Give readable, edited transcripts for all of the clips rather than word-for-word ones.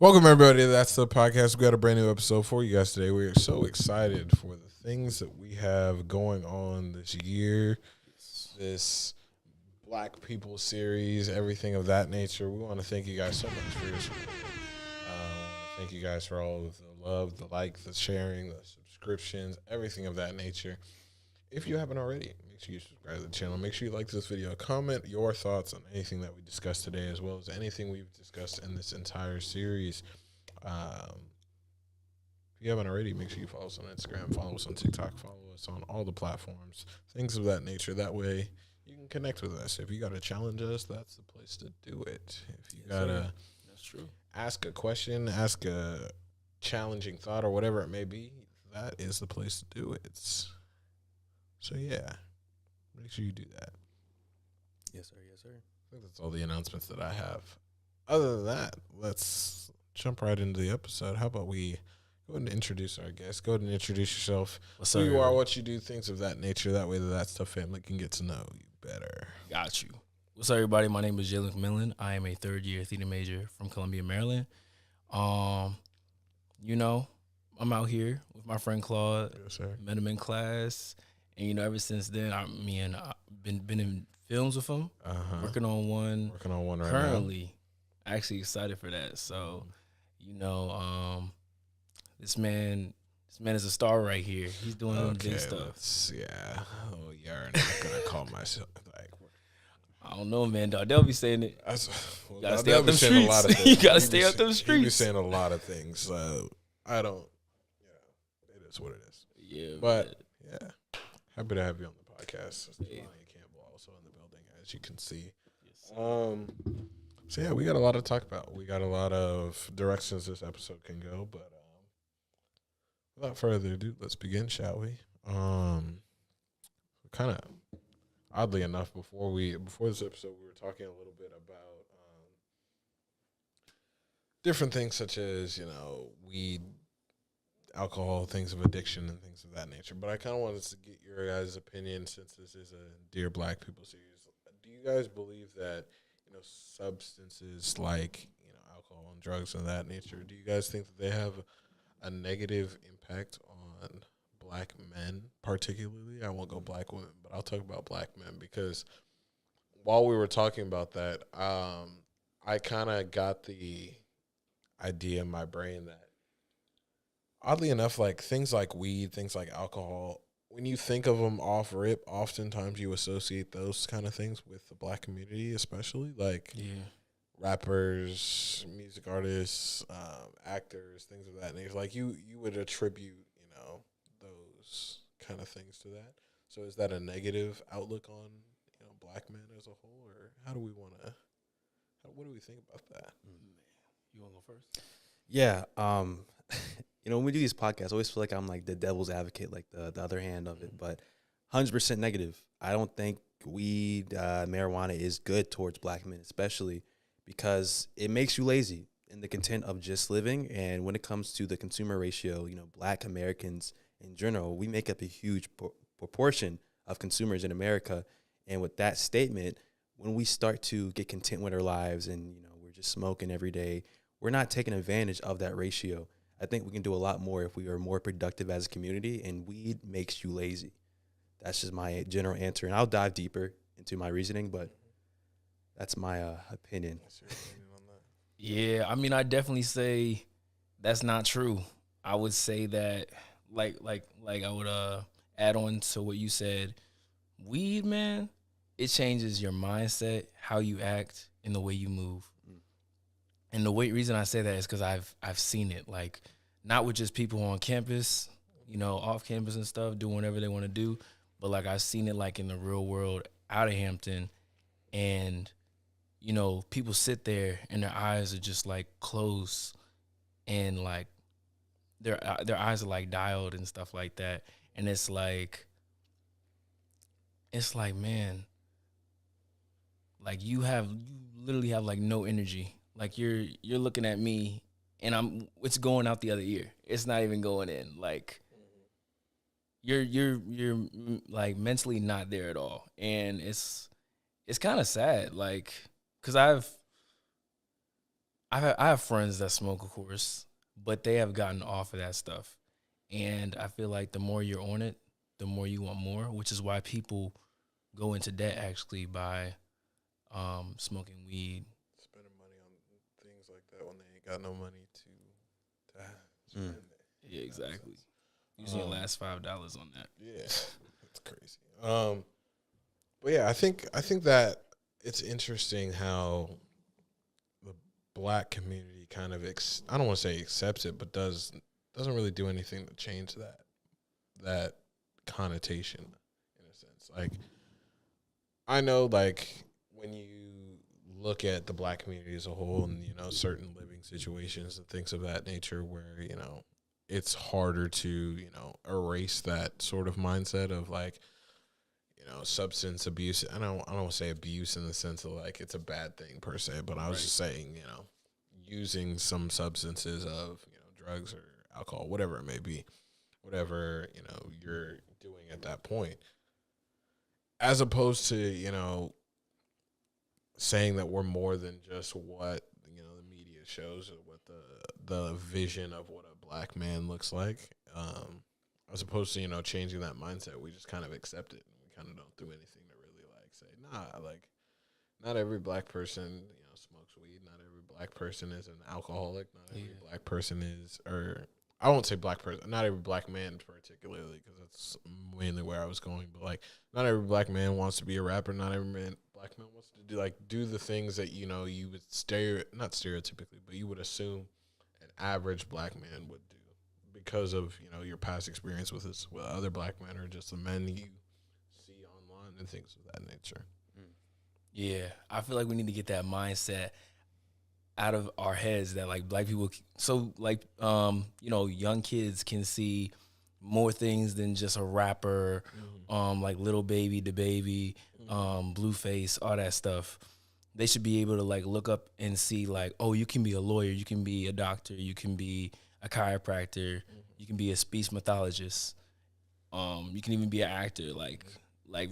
Welcome, everybody. That's the podcast. We got a brand new episode for you guys today. We are so excited for the things that we have going on this year, this Black People series, everything of that nature. We want to thank you guys so much for your support. Thank you guys for all of the love, the like, the sharing, the subscriptions, everything of that nature. If you haven't already, make sure you subscribe to the channel. Make sure you like this video. Comment your thoughts on anything that we discussed today, as well as anything we've discussed in this entire series. If you haven't already, make sure you follow us on Instagram, follow us on TikTok, follow us on all the platforms, things of that nature. That way you can connect with us. If you got to challenge us, that's the place to do it. If you got to ask a question, ask a challenging thought or whatever it may be, that is the place to do it. So, yeah, make sure you do that. Yes, sir. Yes, sir. I think that's all the announcements that I have. Other than that, let's jump right into the episode. How about we go ahead and introduce our guest? Go ahead and introduce yourself. What's who up, you are, what you do, things of that nature. That way That Stuff family can get to know you better. Got you. What's up, everybody? My name is Jalen McMillan. I am a third-year theater major from Columbia, Maryland. I'm out here with my friend Claude. Yes, sir. Met him in class. And, ever since then, I've been in films with him, working on one. Working on one right currently. Actually excited for that. So, this man is a star right here. He's doing big stuff. Yeah. Oh, you're not going to call myself like. I don't know, man. They'll be saying it. You gotta stay up them streets. You gotta stay up them streets. You be saying a lot of things. I don't. It is what it is. Yeah, but yeah, happy to have you on the podcast. Lonnie Campbell also in the building, as you can see. Yes. So yeah, we got a lot to talk about. We got a lot of directions this episode can go, but without further ado, let's begin, shall we? Kind of. Oddly enough, before this episode, we were talking a little bit about different things such as, weed, alcohol, things of addiction, and things of that nature. But I kind of wanted to get your guys' opinion, since this is a Dear Black People series. Do you guys believe that, substances like, alcohol and drugs and that nature, do you guys think that they have a negative impact on Black men particularly? I won't go Black women, but I'll talk about Black men, because while we were talking about that, I kind of got the idea in my brain that, oddly enough, like things like weed, things like alcohol, when you think of them off rip, oftentimes you associate those kind of things with the Black community, especially like rappers, music artists, actors, things of that nature. Like you would attribute, those kind of things to that. So is that a negative outlook on, Black men as a whole, or how do we want to? What do we think about that? You want to go first? Yeah. When we do these podcasts, I always feel like I'm like the devil's advocate, like the other hand of it, but 100% negative. I don't think weed, marijuana is good towards Black men, especially because it makes you lazy in the content of just living. And when it comes to the consumer ratio, Black Americans in general, we make up a huge proportion of consumers in America. And with that statement, when we start to get content with our lives and, we're just smoking every day, we're not taking advantage of that ratio. I think we can do a lot more if we are more productive as a community, and weed makes you lazy. That's just my general answer. And I'll dive deeper into my reasoning, but that's my opinion. What's your opinion on that? Yeah, I definitely say that's not true. I would say that, like I would add on to what you said. Weed, man, it changes your mindset, how you act, and the way you move. And the reason I say that is because I've seen it, like, not with just people on campus, off campus and stuff, doing whatever they want to do, but like I've seen it like in the real world out of Hampton, and people sit there and their eyes are just like closed, and like their eyes are like dialed and stuff like that, and it's like man, like you literally have like no energy. Like you're looking at me and it's going out the other ear. It's not even going in. Like you're like mentally not there at all. And it's kind of sad, like, cause I've I have friends that smoke, of course, but they have gotten off of that stuff. And I feel like the more you're on it, the more you want more, which is why people go into debt actually by smoking weed. Spending money on things like that when they ain't got no money to spend it. Yeah, exactly. Using your last $5 on that. Yeah, it's crazy. But yeah, I think that it's interesting how the black community kind of I don't want to say accepts it, but doesn't really do anything to change that connotation in a sense. Like, I know, like, when you look at the black community as a whole and, certain living situations and things of that nature where, it's harder to, erase that sort of mindset of, like, substance abuse. I don't want to say abuse in the sense of, like, it's a bad thing per se, but I was just saying, using some substances of, drugs or alcohol, whatever it may be, whatever, you're doing at that point, as opposed to, saying that we're more than just what, the media shows or what the vision of what a black man looks like, as opposed to, changing that mindset. We just kind of accept it, and we kind of don't do anything to really, like, say, nah, like, not every black person, smokes weed. Not every black person is an alcoholic. Not every black person is, or I won't say black person, not every black man particularly, because that's mainly where I was going. But, like, not every black man wants to be a rapper. Not every black man wants to do the things that, you would not stereotypically, but you would assume an average black man would do because of, your past experience with other black men or just the men you see online and things of that nature. Yeah, I feel like we need to get that mindset out of our heads that, like, black people, so, like, young kids can see more things than just a rapper, like Little Baby, the Baby, Blueface, all that stuff. They should be able to, like, look up and see, like, oh, you can be a lawyer, you can be a doctor, you can be a chiropractor, you can be a speech pathologist, you can even be an actor. Like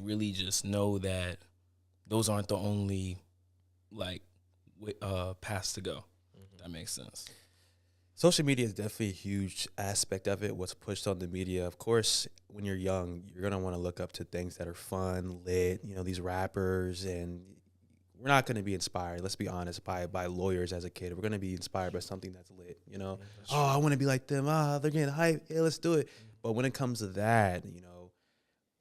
really just know that those aren't the only, like, paths to go. That makes sense. Social media is definitely a huge aspect of it, what's pushed on the media. Of course, when you're young, you're going to want to look up to things that are fun, lit, these rappers, and we're not going to be inspired, let's be honest, by lawyers as a kid. We're going to be inspired by something that's lit, Oh, I want to be like them. They're getting hype. Yeah, let's do it. But when it comes to that,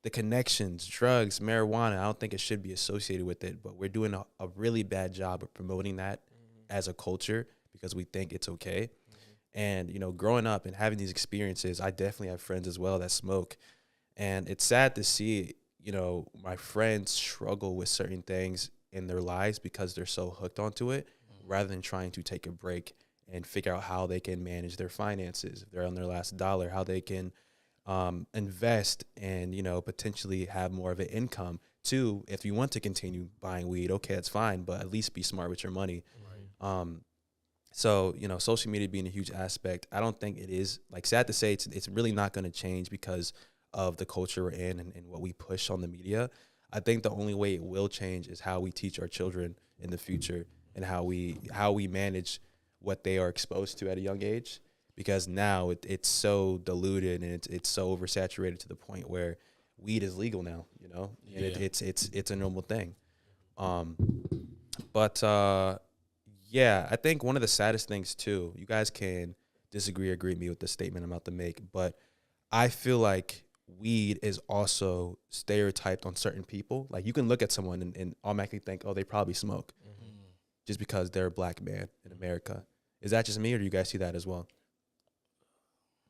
the connections, drugs, marijuana, I don't think it should be associated with it, but we're doing a really bad job of promoting that as a culture because we think it's okay. And, growing up and having these experiences, I definitely have friends as well that smoke. And it's sad to see, my friends struggle with certain things in their lives because they're so hooked onto it rather than trying to take a break and figure out how they can manage their finances. If they're on their last dollar, how they can invest and, potentially have more of an income. Too, if you want to continue buying weed, okay, that's fine, but at least be smart with your money. Right. So, social media being a huge aspect, I don't think it is, like, sad to say, it's really not going to change because of the culture we're in and what we push on the media. I think the only way it will change is how we teach our children in the future and how we manage what they are exposed to at a young age. Because now it's so diluted and it's so oversaturated to the point where weed is legal now, and it's a normal thing. Yeah, I think one of the saddest things too, you guys can disagree or agree with me with the statement I'm about to make, but I feel like weed is also stereotyped on certain people. Like, you can look at someone and automatically think, oh, they probably smoke just because they're a black man in America. Is that just me, or do you guys see that as well?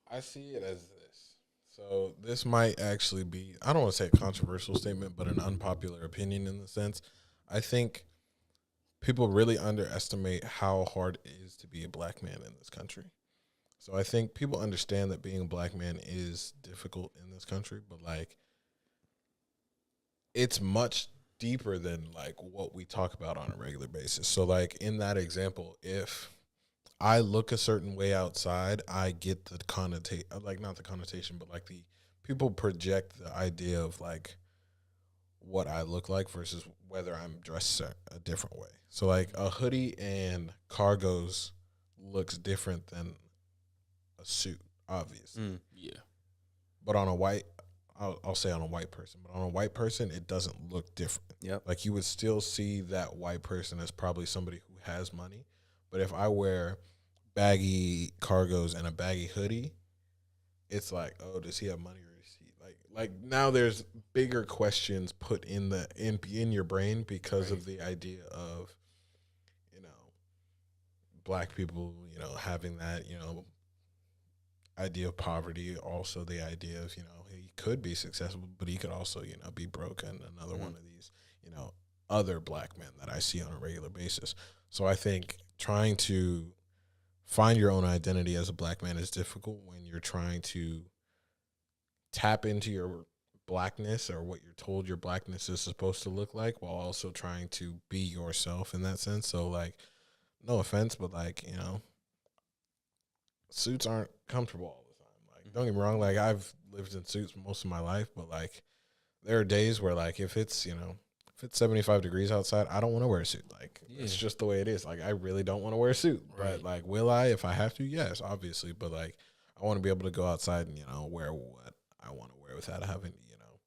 I see it as this. So this might actually be, I don't want to say a controversial statement, but an unpopular opinion in the sense. I think people really underestimate how hard it is to be a black man in this country. So I think people understand that being a black man is difficult in this country, but, like, it's much deeper than, like, what we talk about on a regular basis. So, like, in that example, if I look a certain way outside, I get the connotation, like, not the connotation, but, like, the people project the idea of, like, what I look like versus whether I'm dressed a different way. So like a hoodie and cargos looks different than a suit, obviously. Yeah. But on a white, I'll say on a white person, but on a white person, it doesn't look different. Yep. Like you would still see that white person as probably somebody who has money. But if I wear baggy cargos and a baggy hoodie, it's like, oh, does he have money or is he like now there's bigger questions put in your brain because of the idea of, you know, black people, you know, having that, you know, idea of poverty, also the idea of, you know, he could be successful, but he could also, you know, be broken. Another one of these, you know, other black men that I see on a regular basis. So I think trying to find your own identity as a black man is difficult when you're trying to tap into your blackness or what you're told your blackness is supposed to look like while also trying to be yourself in that sense. So like, no offense, but like, you know, suits aren't comfortable all the time. Like, don't get me wrong, like I've lived in suits most of my life, but like there are days where like if it's, you know, if it's 75 degrees outside, I don't want to wear a suit. Like it's just the way it is. Like I really don't want to wear a suit. Right. But like will I if I have to? Yes, obviously. But like I want to be able to go outside and, you know, wear what I want to wear without having to, you know,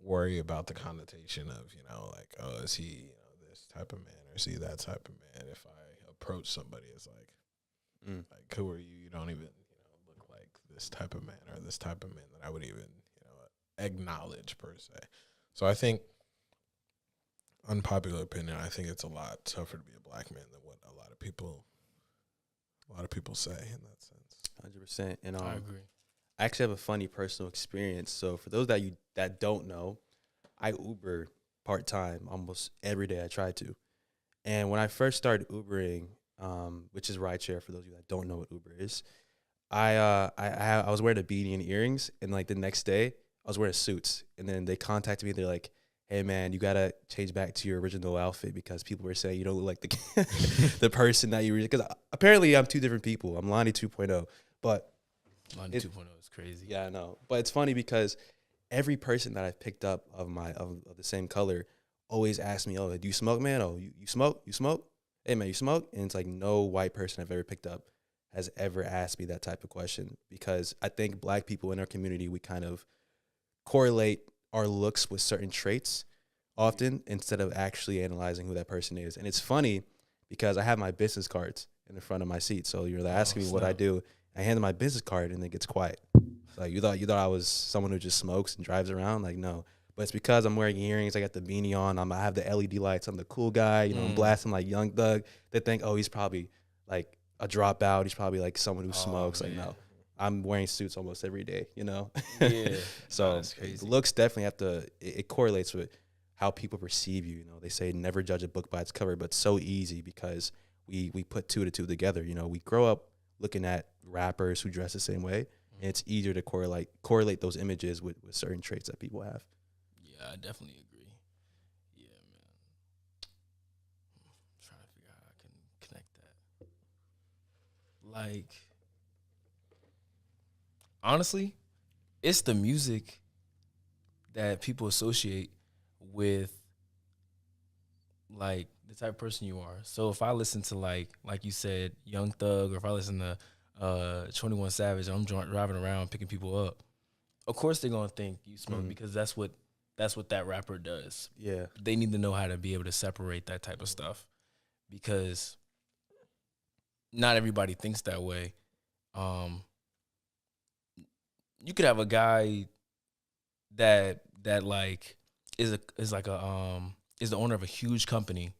worry about the connotation of, you know, like, oh, is he, you know, this type of man or is he that type of man? If I approach somebody, it's like, like, who are you? You don't even, you know, look like this type of man or this type of man that I would even, you know, acknowledge per se. So I think, unpopular opinion, I think it's a lot tougher to be a black man than what a lot of people say in that sense. 100%. And I agree. I actually have a funny personal experience. So for those that don't know, I Uber part-time almost every day. I try to. And when I first started Ubering, which is rideshare for those of you that don't know what Uber is, I was wearing a beanie and earrings, and like the next day I was wearing suits, and then they contacted me. They're like, "Hey man, you gotta change back to your original outfit because people were saying you don't look like the the person that you were." Because apparently I'm two different people. I'm Lonnie 2.0, but Lonnie 2.0 is crazy. Yeah, I know, but it's funny because every person that I've picked up of the same color always asks me, "Oh, do you smoke, man? Oh, you smoke? You smoke? Hey man, you smoke?" And it's like no white person I've ever picked up has ever asked me that type of question, because I think black people in our community, we kind of correlate our looks with certain traits often instead of actually analyzing who that person is. And it's funny because I have my business cards in the front of my seat. So you're asking me what I do. I hand them my business card and it gets quiet. Like you thought I was someone who just smokes and drives around? Like no. But it's because I'm wearing earrings. I got the beanie on. I have the LED lights. I'm the cool guy. You know, I'm blasting like Young Thug. They think, oh, he's probably like a dropout. He's probably like someone who smokes. Man. Like no, I'm wearing suits almost every day. You know. Yeah. So looks definitely have to. It correlates with how people perceive you. You know, they say never judge a book by its cover, but it's so easy because we put two to two together. You know, we grow up looking at rappers who dress the same way, and it's easier to correlate those images with certain traits that people have. Yeah, I definitely agree. Yeah, man. I'm trying to figure out how I can connect that. Like, honestly, it's the music that people associate with, like, the type of person you are. So if I listen to, like you said, Young Thug, or if I listen to 21 Savage, I'm driving around picking people up, of course they're going to think you smoke because that's what that rapper does. Yeah. They need to know how to be able to separate that type of stuff, because not everybody thinks that way. You could have a guy that like is the owner of a huge company,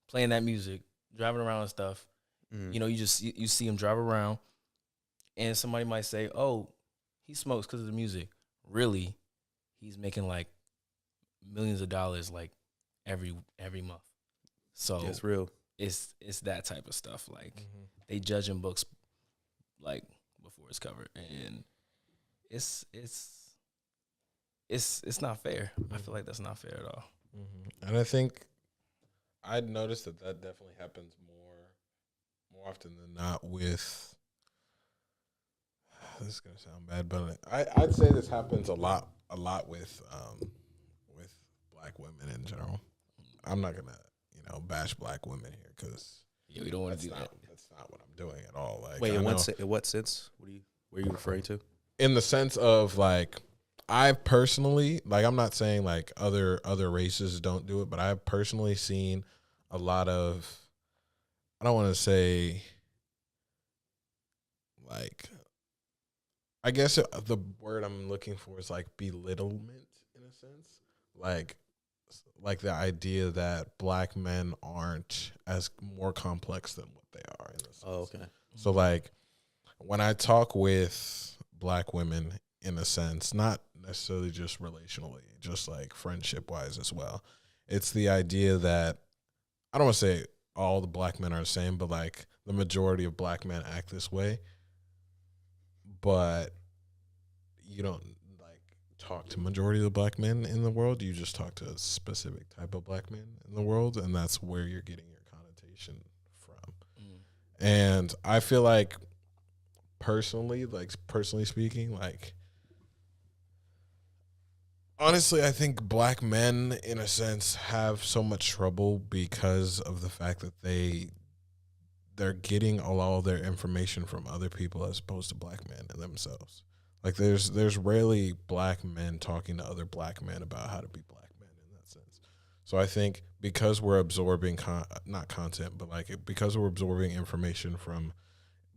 playing that music, driving around and stuff. You know, you see him drive around, and somebody might say, "Oh, he smokes because of the music." Really, he's making like millions of dollars like every month. So it's real. It's that type of stuff. Like they judging books like before it's covered, and it's not fair. I feel like that's not fair at all. And I think I'd noticed that definitely happens more often than not with. This is gonna sound bad, but I'd say this happens a lot with black women in general. I'm not gonna, bash black women here because we don't want to do that. That's not what I'm doing at all. Like, wait, in what sense? Were you referring to? In the sense of like, I've personally, like, I'm not saying like other races don't do it, but I've personally seen a lot of, I don't want to say, like, I guess the word I'm looking for is like belittlement in a sense, like the idea that black men aren't as more complex than what they are in a sense. Oh, okay. So like when I talk with black women in a sense, not necessarily just relationally, just like friendship wise as well, it's the idea that I don't want to say all the black men are the same, but like the majority of black men act this way. But you don't like talk to majority of the black men in the world. You just talk to a specific type of black men in the world, and that's where you're getting your connotation from. And I feel like personally speaking, like honestly, I think black men in a sense have so much trouble because of the fact that they're getting all their information from other people as opposed to black men and themselves. Like there's rarely black men talking to other black men about how to be black men in that sense. So I think because we're absorbing not content, but like because we're absorbing information from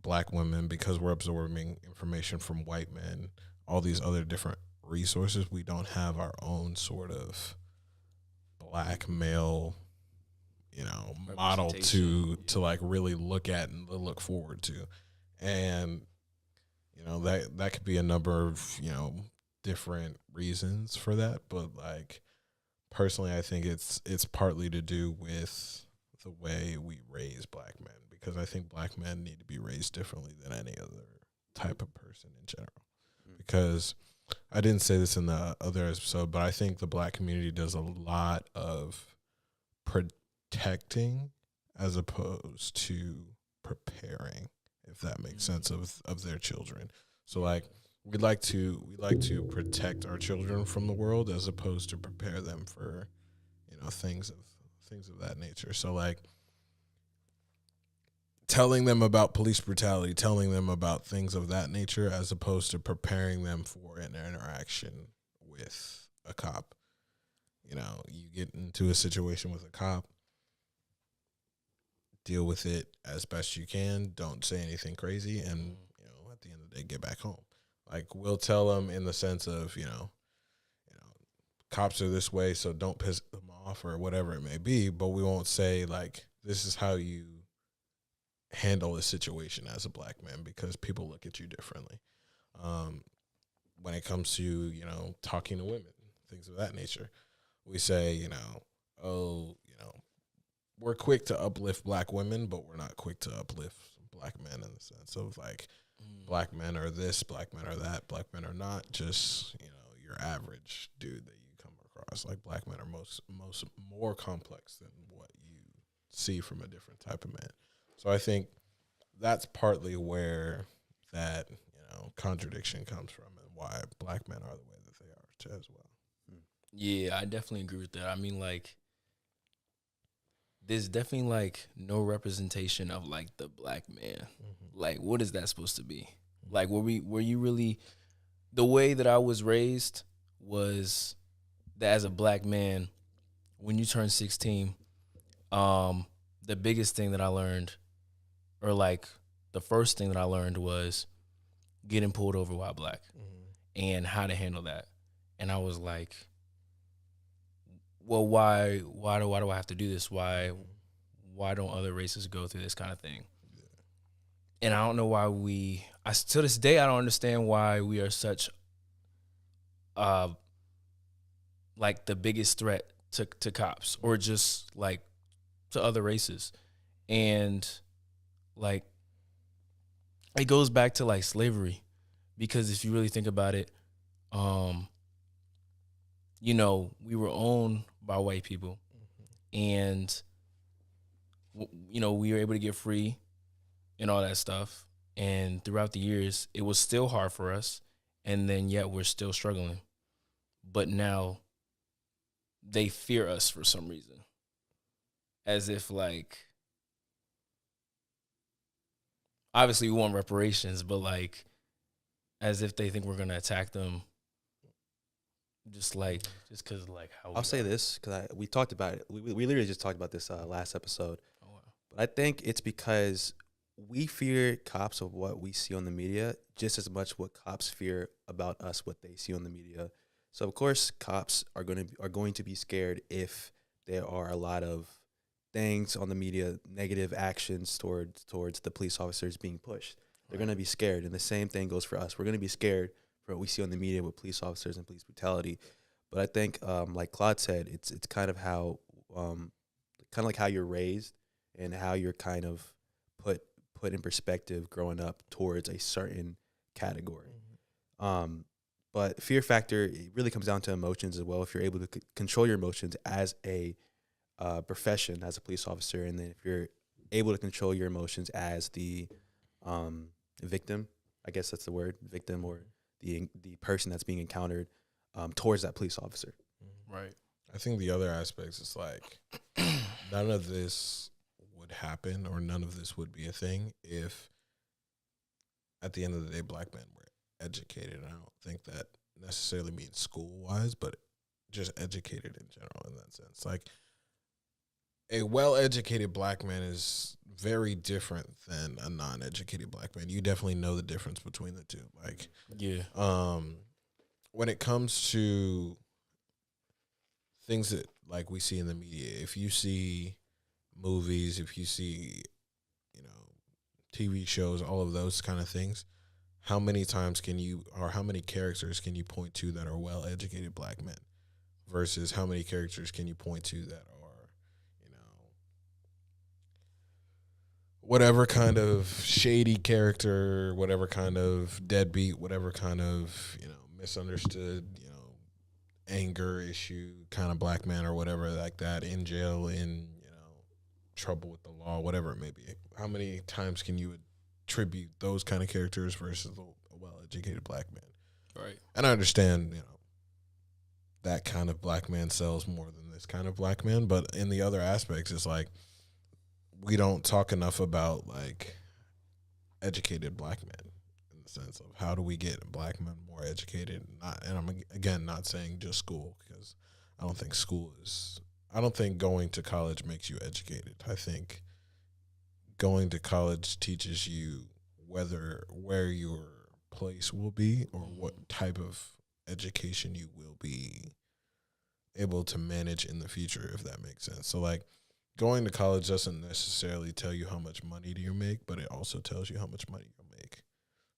black women, because we're absorbing information from white men, all these other different resources, we don't have our own sort of black male model to like really look at and look forward to. And that could be a number of different reasons for that, but like personally I think it's partly to do with the way we raise black men, because I think black men need to be raised differently than any other type of person in general. Because I didn't say this in the other episode, but I think the black community does a lot of protecting as opposed to preparing, if that makes sense, of their children. So like we like to protect our children from the world as opposed to prepare them for things of that nature. So like telling them about police brutality, telling them about things of that nature as opposed to preparing them for an interaction with a cop. You get into a situation with a cop, deal with it as best you can, don't say anything crazy, and at the end of the day get back home. Like we'll tell them in the sense of cops are this way, so don't piss them off or whatever it may be, but we won't say like this is how you handle a situation as a black man, because people look at you differently when it comes to talking to women, things of that nature. We say we're quick to uplift black women, but we're not quick to uplift black men in the sense of like black men are this, black men are that, black men are not just your average dude that you come across. Like black men are most more complex than what you see from a different type of man. So I think that's partly where that contradiction comes from, and why black men are the way that they are too, as well. Yeah, I definitely agree with that. I mean, like, there's definitely like no representation of like the black man. Like, what is that supposed to be? Like, were you really, the way that I was raised was that as a black man, when you turn 16, the biggest thing that I learned, or like the first thing that I learned, was getting pulled over while black and how to handle that. And I was like, well, why do I have to do this? Why don't other races go through this kind of thing? Yeah. And I don't know why to this day, I don't understand why we are such, like the biggest threat to cops, or just like to other races. And like, it goes back to like slavery, because if you really think about it, we were owned by white people, and we were able to get free and all that stuff. And throughout the years, it was still hard for us, and then yet we're still struggling. But now they fear us for some reason, as if like obviously we want reparations, but like as if they think we're gonna attack them, just because like how I'll say this because we talked about it. We literally just talked about this last episode. Oh, wow. But I think it's because we fear cops of what we see on the media just as much what cops fear about us, what they see on the media. So of course, cops are going to be scared if there are a lot of things on the media, negative actions towards the police officers being pushed. They're going to be scared, and the same thing goes for us. We're going to be scared for what we see on the media with police officers and police brutality. But I think, like Claude said, it's kind of how, like how you're raised and how you're kind of put in perspective growing up towards a certain category. But fear factor, it really comes down to emotions as well. If you're able to control your emotions as a profession, as a police officer, and then if you're able to control your emotions as the victim, I guess that's the word, victim, or the person that's being encountered towards that police officer. Right. I think the other aspects is like none of this would happen or none of this would be a thing if at the end of the day black men were educated. I don't think that necessarily means school wise, but just educated in general in that sense. Like a well-educated black man is very different than a non-educated black man. You definitely know the difference between the two. Like, Yeah. When it comes to things that like we see in the media, if you see movies, if you see, TV shows, all of those kind of things, how many times can you, or how many characters can you point to that are well-educated black men versus how many characters can you point to that are, whatever kind of shady character, whatever kind of deadbeat, whatever kind of, misunderstood, anger issue kind of black man or whatever like that, in jail, in, trouble with the law, whatever it may be. How many times can you attribute those kind of characters versus a well-educated black man? Right. And I understand, that kind of black man sells more than this kind of black man, but in the other aspects, it's like, we don't talk enough about like educated black men in the sense of how do we get black men more educated? And I'm again not saying just school, because I don't think going to college makes you educated. I think going to college teaches you where your place will be or what type of education you will be able to manage in the future, if that makes sense. So like, going to college doesn't necessarily tell you how much money do you make, but it also tells you how much money you'll make.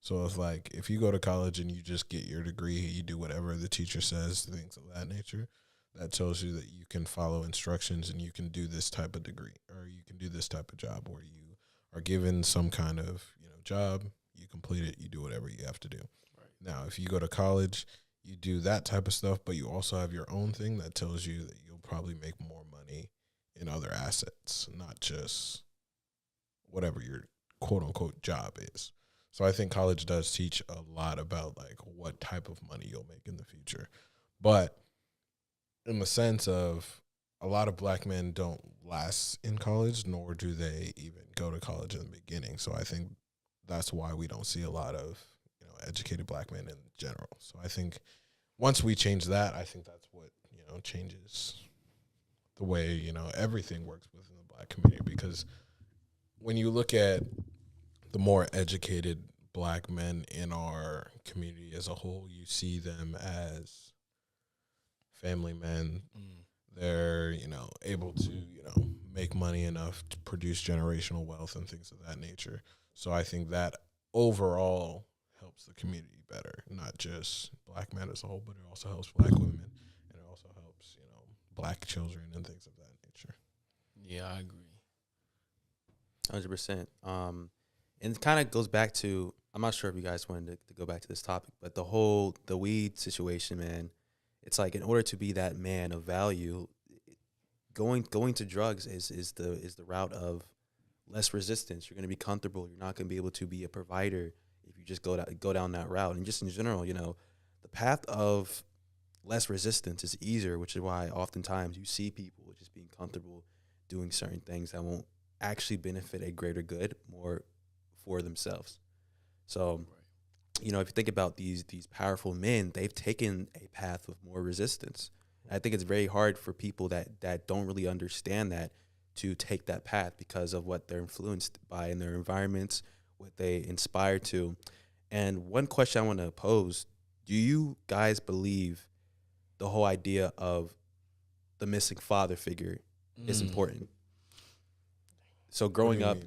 So it's like, if you go to college and you just get your degree, you do whatever the teacher says, things of that nature, that tells you that you can follow instructions and you can do this type of degree, or you can do this type of job, or you are given some kind of, job, you complete it, you do whatever you have to do. Right. Now, if you go to college, you do that type of stuff, but you also have your own thing that tells you that you'll probably make more money in other assets, not just whatever your quote unquote job is. So I think college does teach a lot about like what type of money you'll make in the future. But in the sense of a lot of black men don't last in college, nor do they even go to college in the beginning. So I think that's why we don't see a lot of, educated black men in general. So I think once we change that, I think that's what, changes the way, everything works within the black community. Because when you look at the more educated black men in our community as a whole, you see them as family men. They're, able to, make money enough to produce generational wealth and things of that nature. So I think that overall helps the community better, not just black men as a whole, but it also helps black women, and it also helps, black children and things of that nature. Yeah, I agree. 100%. And it kind of goes back to, I'm not sure if you guys wanted to go back to this topic, but the weed situation, man, it's like in order to be that man of value, going to drugs is the route of less resistance. You're going to be comfortable. You're not going to be able to be a provider if you just go down that route. And just in general, the path of less resistance. It's easier, which is why oftentimes you see people just being comfortable doing certain things that won't actually benefit a greater good more for themselves. So, you know, if you think about these powerful men, they've taken a path of more resistance. I think it's very hard for people that don't really understand that to take that path because of what they're influenced by in their environments, what they inspire to. And one question I want to pose, do you guys believe the whole idea of the missing father figure is important? So growing up,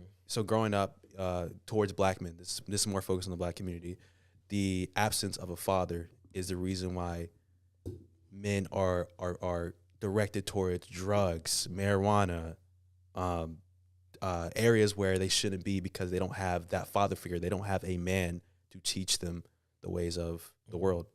towards black men, this is more focused on the black community. The absence of a father is the reason why men are directed towards drugs, marijuana, areas where they shouldn't be because they don't have that father figure. They don't have a man to teach them the ways of the world.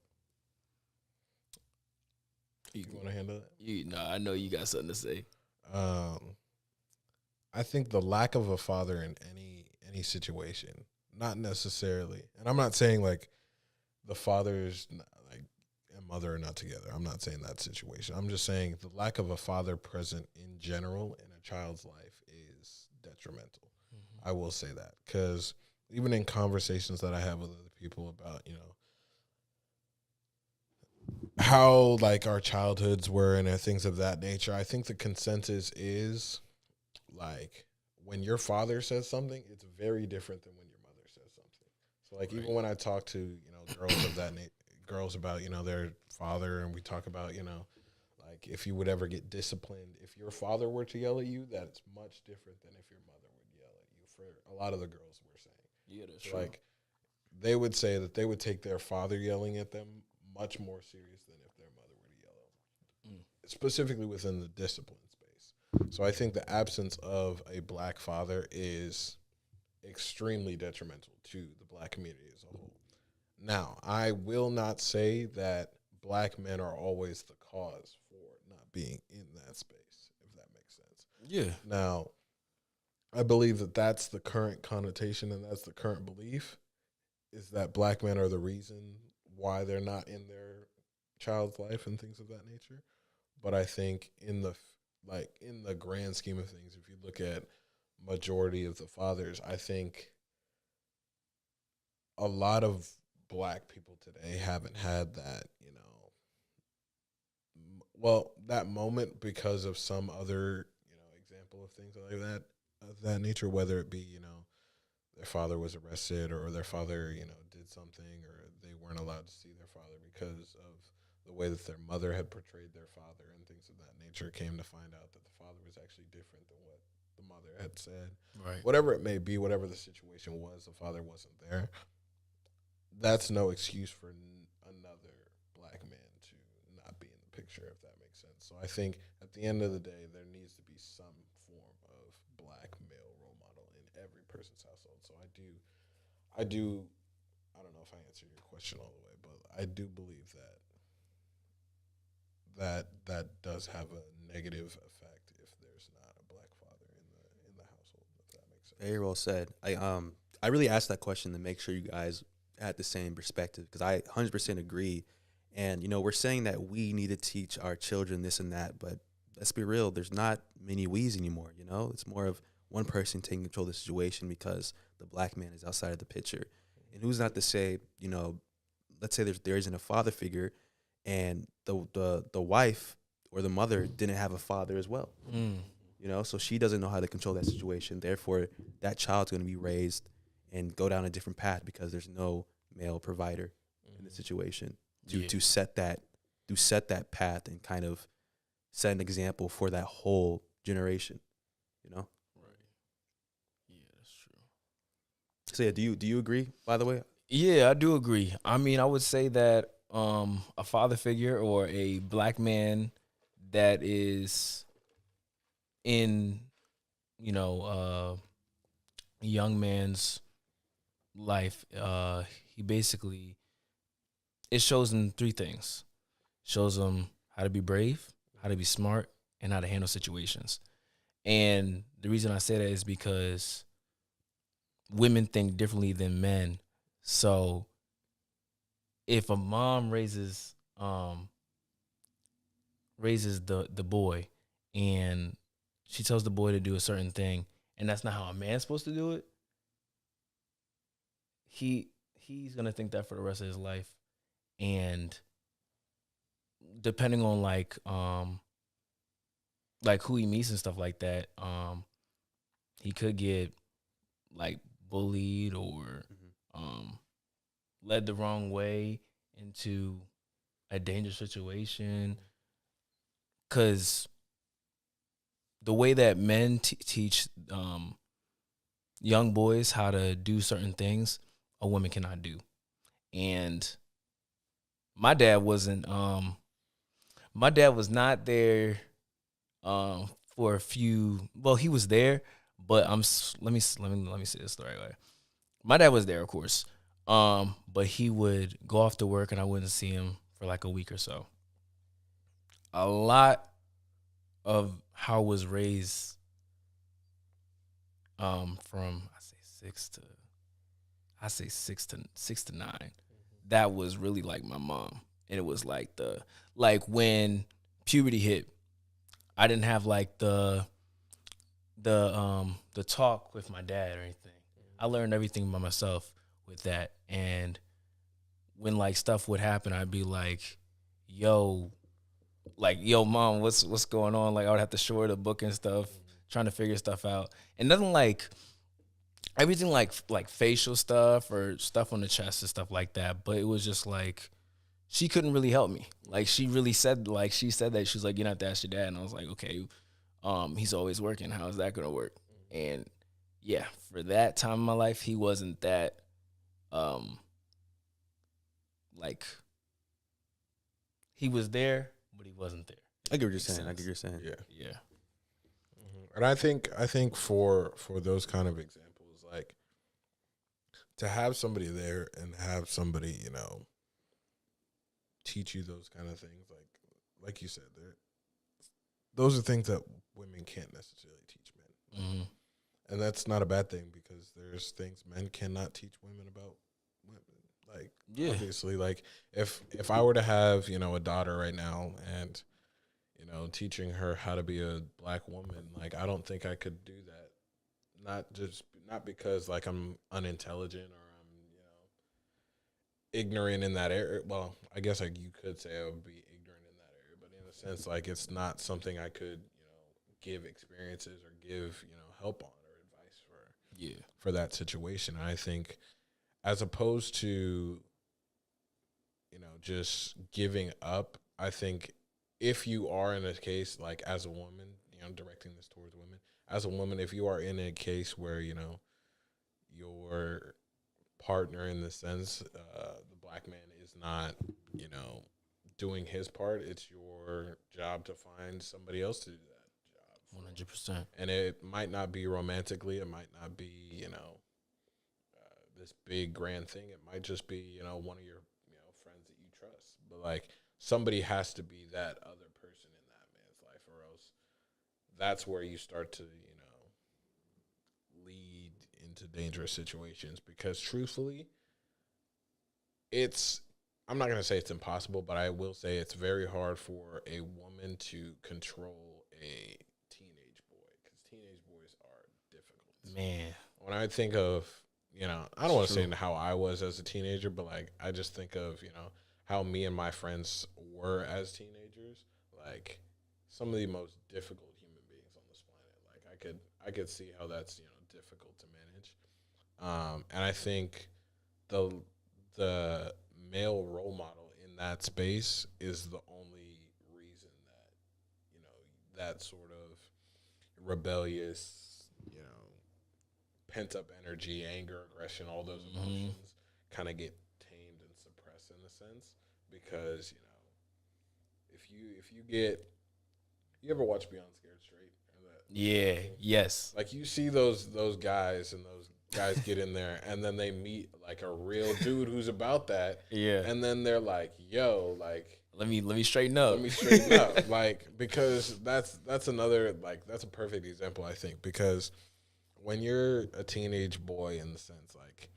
You want to handle that? I know you got something to say. I think the lack of a father in any situation, not necessarily, and I'm not saying like the fathers like and mother are not together. I'm not saying that situation. I'm just saying the lack of a father present in general in a child's life is detrimental. Mm-hmm. I will say that because even in conversations that I have with other people about, you know, how like our childhoods were and things of that nature, I think the consensus is like when your father says something, it's very different than when your mother says something. So like even when I talk to, you know, girls of that girls about, you know, their father, and we talk about, you know, like if you would ever get disciplined, if your father were to yell at you, that's much different than if your mother would yell at you. For a lot of the girls we're saying. Yeah, that's so true. Like they would say that they would take their father yelling at them much more serious than if their mother were to yell at them, specifically within the discipline space. So I think the absence of a black father is extremely detrimental to the black community as a whole. Now, I will not say that black men are always the cause for not being in that space, if that makes sense. Yeah. Now, I believe that that's the current connotation and that's the current belief, is that black men are the reason why they're not in their child's life and things of that nature. But I think in the grand scheme of things, if you look at majority of the fathers, I think a lot of black people today haven't had that, you know, that moment because of some other, you know, example of things like that, of that nature, whether it be, you know, their father was arrested or their father, you know, did something, or they weren't allowed to see their father because of the way that their mother had portrayed their father and things of that nature, came to find out that the father was actually different than what the mother had said. Right. Whatever it may be, whatever the situation was, the father wasn't there. That's no excuse for another black man to not be in the picture, if that makes sense. So I think at the end of the day, there needs to be some form of black male role model in every person's household. So I don't know if I answered your question all the way, but I do believe that does have a negative effect if there's not a black father in the household, if that makes sense. Very well said. I really asked that question to make sure you guys had the same perspective, because I 100% agree. And, you know, we're saying that we need to teach our children this and that, but let's be real, there's not many we's anymore, you know? It's more of one person taking control of the situation because the black man is outside of the picture. And who's not to say, you know, let's say there isn't a father figure and the wife or the mother didn't have a father as well. You know, so she doesn't know how to control that situation. Therefore, that child's going to be raised and go down a different path because there's no male provider in the situation to set that path and kind of set an example for that whole generation, you know? Right. Yeah, that's true. So yeah, do you agree, by the way? Yeah, I do agree. I mean, I would say that a father figure or a black man that is in, you know, a young man's life, he basically, it shows him three things. Shows him how to be brave, how to be smart, and how to handle situations. And the reason I say that is because women think differently than men. So if a mom raises raises the boy, and she tells the boy to do a certain thing, and that's not how a man's supposed to do it, he's gonna think that for the rest of his life. And depending on like who he meets and stuff like that, he could get like bullied or led the wrong way into a dangerous situation. Because the way that men teach young boys how to do certain things, a woman cannot do. And my dad wasn't. My dad was not there for a few. Well, he was there, but let me say this the right way. My dad was there, of course, but he would go off to work, and I wouldn't see him for like a week or so. A lot of how I was raised, from I say six to nine. That was really like my mom, and it was like when puberty hit, I didn't have like the talk with my dad or anything. I learned everything by myself with that, and when like stuff would happen, I'd be like, yo, mom, what's going on? Like I would have to show her the book and stuff, trying to figure stuff out. And nothing like everything like facial stuff or stuff on the chest and stuff like that. But it was just like she couldn't really help me. Like she said that she was like, you don't have to ask your dad. And I was like, okay, he's always working. How is that gonna work? And yeah, for that time in my life, he wasn't that like he was there, but he wasn't there. I get what you're saying. Yeah. Yeah. Mm-hmm. And I think for those kind of examples, like to have somebody there and have somebody, teach you those kind of things, like you said, those are things that women can't necessarily teach men. Mm-hmm. And that's not a bad thing, because there's things men cannot teach women about women. Like, obviously, like if I were to have, a daughter right now and, teaching her how to be a black woman, like, I don't think I could do that. Not because like I'm unintelligent or I'm, ignorant in that area. Well, I guess you could say I would be ignorant in that area, but in a sense, like it's not something I could, give experiences or give, help on or advice for that situation. And I think as opposed to, just giving up, I think if you are in a case like as a woman, directing this towards women, as a woman, if you are in a case where, your partner in the sense, the black man is not, doing his part, it's your job to find somebody else to do that job. 100%. And it might not be romantically, it might not be, this big grand thing. It might just be, one of your, friends that you trust. But like somebody has to be that other person in that man's life, or else that's where you start to, lead into dangerous situations. Because truthfully, I'm not going to say it's impossible, but I will say it's very hard for a woman to control a teenage boy, because teenage boys are difficult. Man. When I think of, I don't want to say how I was as a teenager, but like I just think of, how me and my friends were as teenagers, like some of the most difficult human beings on this planet. Like I could see how that's, difficult to manage. And I think the male role model in that space is the only reason that, that sort of rebellious, pent up energy, anger, aggression, all those emotions kind of get tamed and suppressed in a sense. Because, if you ever watch Beyond Scared Straight? Yeah, yes. Like you see those guys, and those guys get in there and then they meet like a real dude who's about that. Yeah. And then they're like, yo, like let me straighten up. Let me straighten up. Like, because that's another, like, that's a perfect example, I think, because when you're a teenage boy, in the sense, like,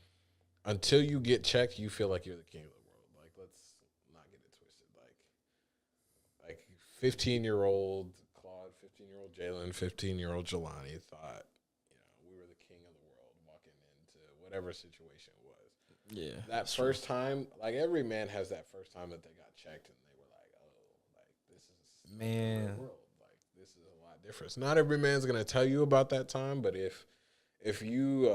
until you get checked, you feel like you're the king of the world. Like, let's not get it twisted. Like 15-year-old Claude, 15-year-old Jalen, 15-year-old Jelani thought, we were the king of the world walking into whatever situation it was. Yeah. That first time, like every man has that first time that they got checked and they were like, oh, like this is Man. the world. Like this is a lot different. Not every man's gonna tell you about that time, but if you're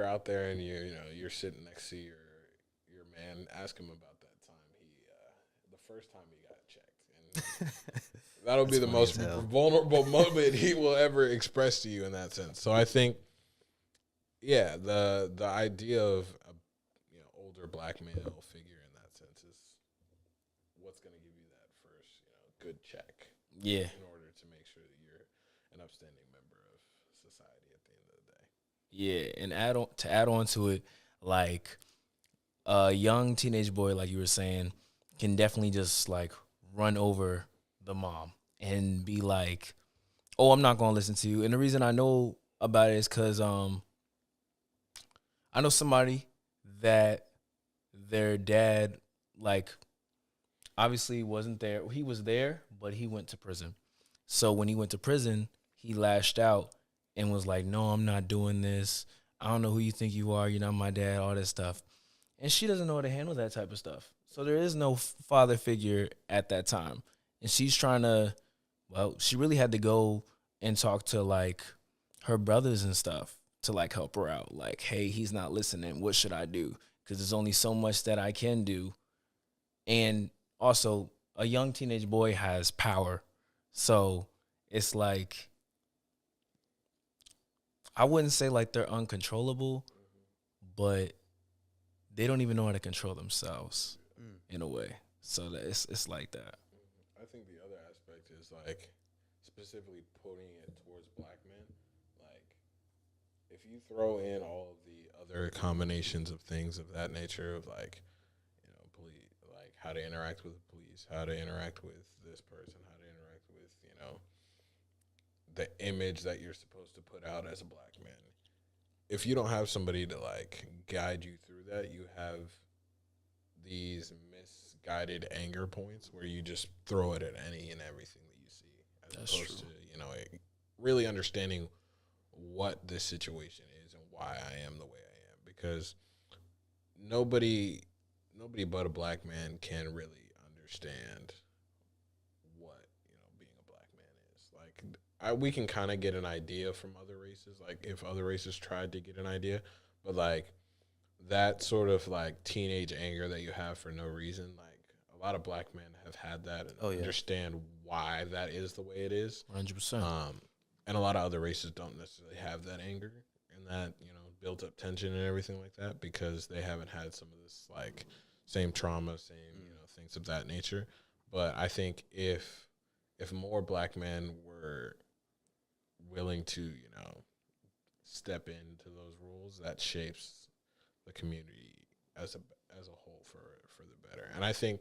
out there and you're sitting next to your man, ask him about that time. The first time he got checked, and that'll be the most vulnerable moment he will ever express to you in that sense. So I think, yeah, the idea of a older black male figure in that sense is what's going to give you that first good check. Yeah. In order to make sure that you're an upstanding member of society at the end of the day. Yeah, and add on to it, like a young teenage boy, like you were saying, can definitely just like run over the mom and be like, "Oh, I'm not gonna listen to you." And the reason I know about it is because I know somebody that their dad, like, obviously wasn't there. He was there, but he went to prison. So when he went to prison, he lashed out and was like, "No, I'm not doing this. I don't know who you think you are. You're not my dad," all this stuff. And she doesn't know how to handle that type of stuff. So there is no father figure at that time. And she's trying to, well, she really had to go and talk to, like, her brothers and stuff to, like, help her out. Like, hey, he's not listening. What should I do? Because there's only so much that I can do. And also, a young teenage boy has power. So it's like, I wouldn't say like they're uncontrollable, but they don't even know how to control themselves in a way. So that it's like that. I think the other aspect is like specifically putting it towards black men. Like if you throw in all of the other combinations of things of that nature of like, police, like how to interact with the police, how to interact with this person, how to interact with, the image that you're supposed to put out as a black man. If you don't have somebody to like guide you through that, you have these misguided anger points where you just throw it at any and everything that you see, as That's opposed true. to really understanding what this situation is and why I am the way I am. Because nobody but a black man can really understand what being a black man is. Like we can kind of get an idea from other races, like if other races tried to get an idea, but like that sort of like teenage anger that you have for no reason, like a lot of black men have had that and understand why that is the way it is. 100%. And a lot of other races don't necessarily have that anger and that built up tension and everything like that because they haven't had some of this like same trauma, same things of that nature. But I think if more black men were willing to step into those rules, that shapes the community as a whole for the better. And I think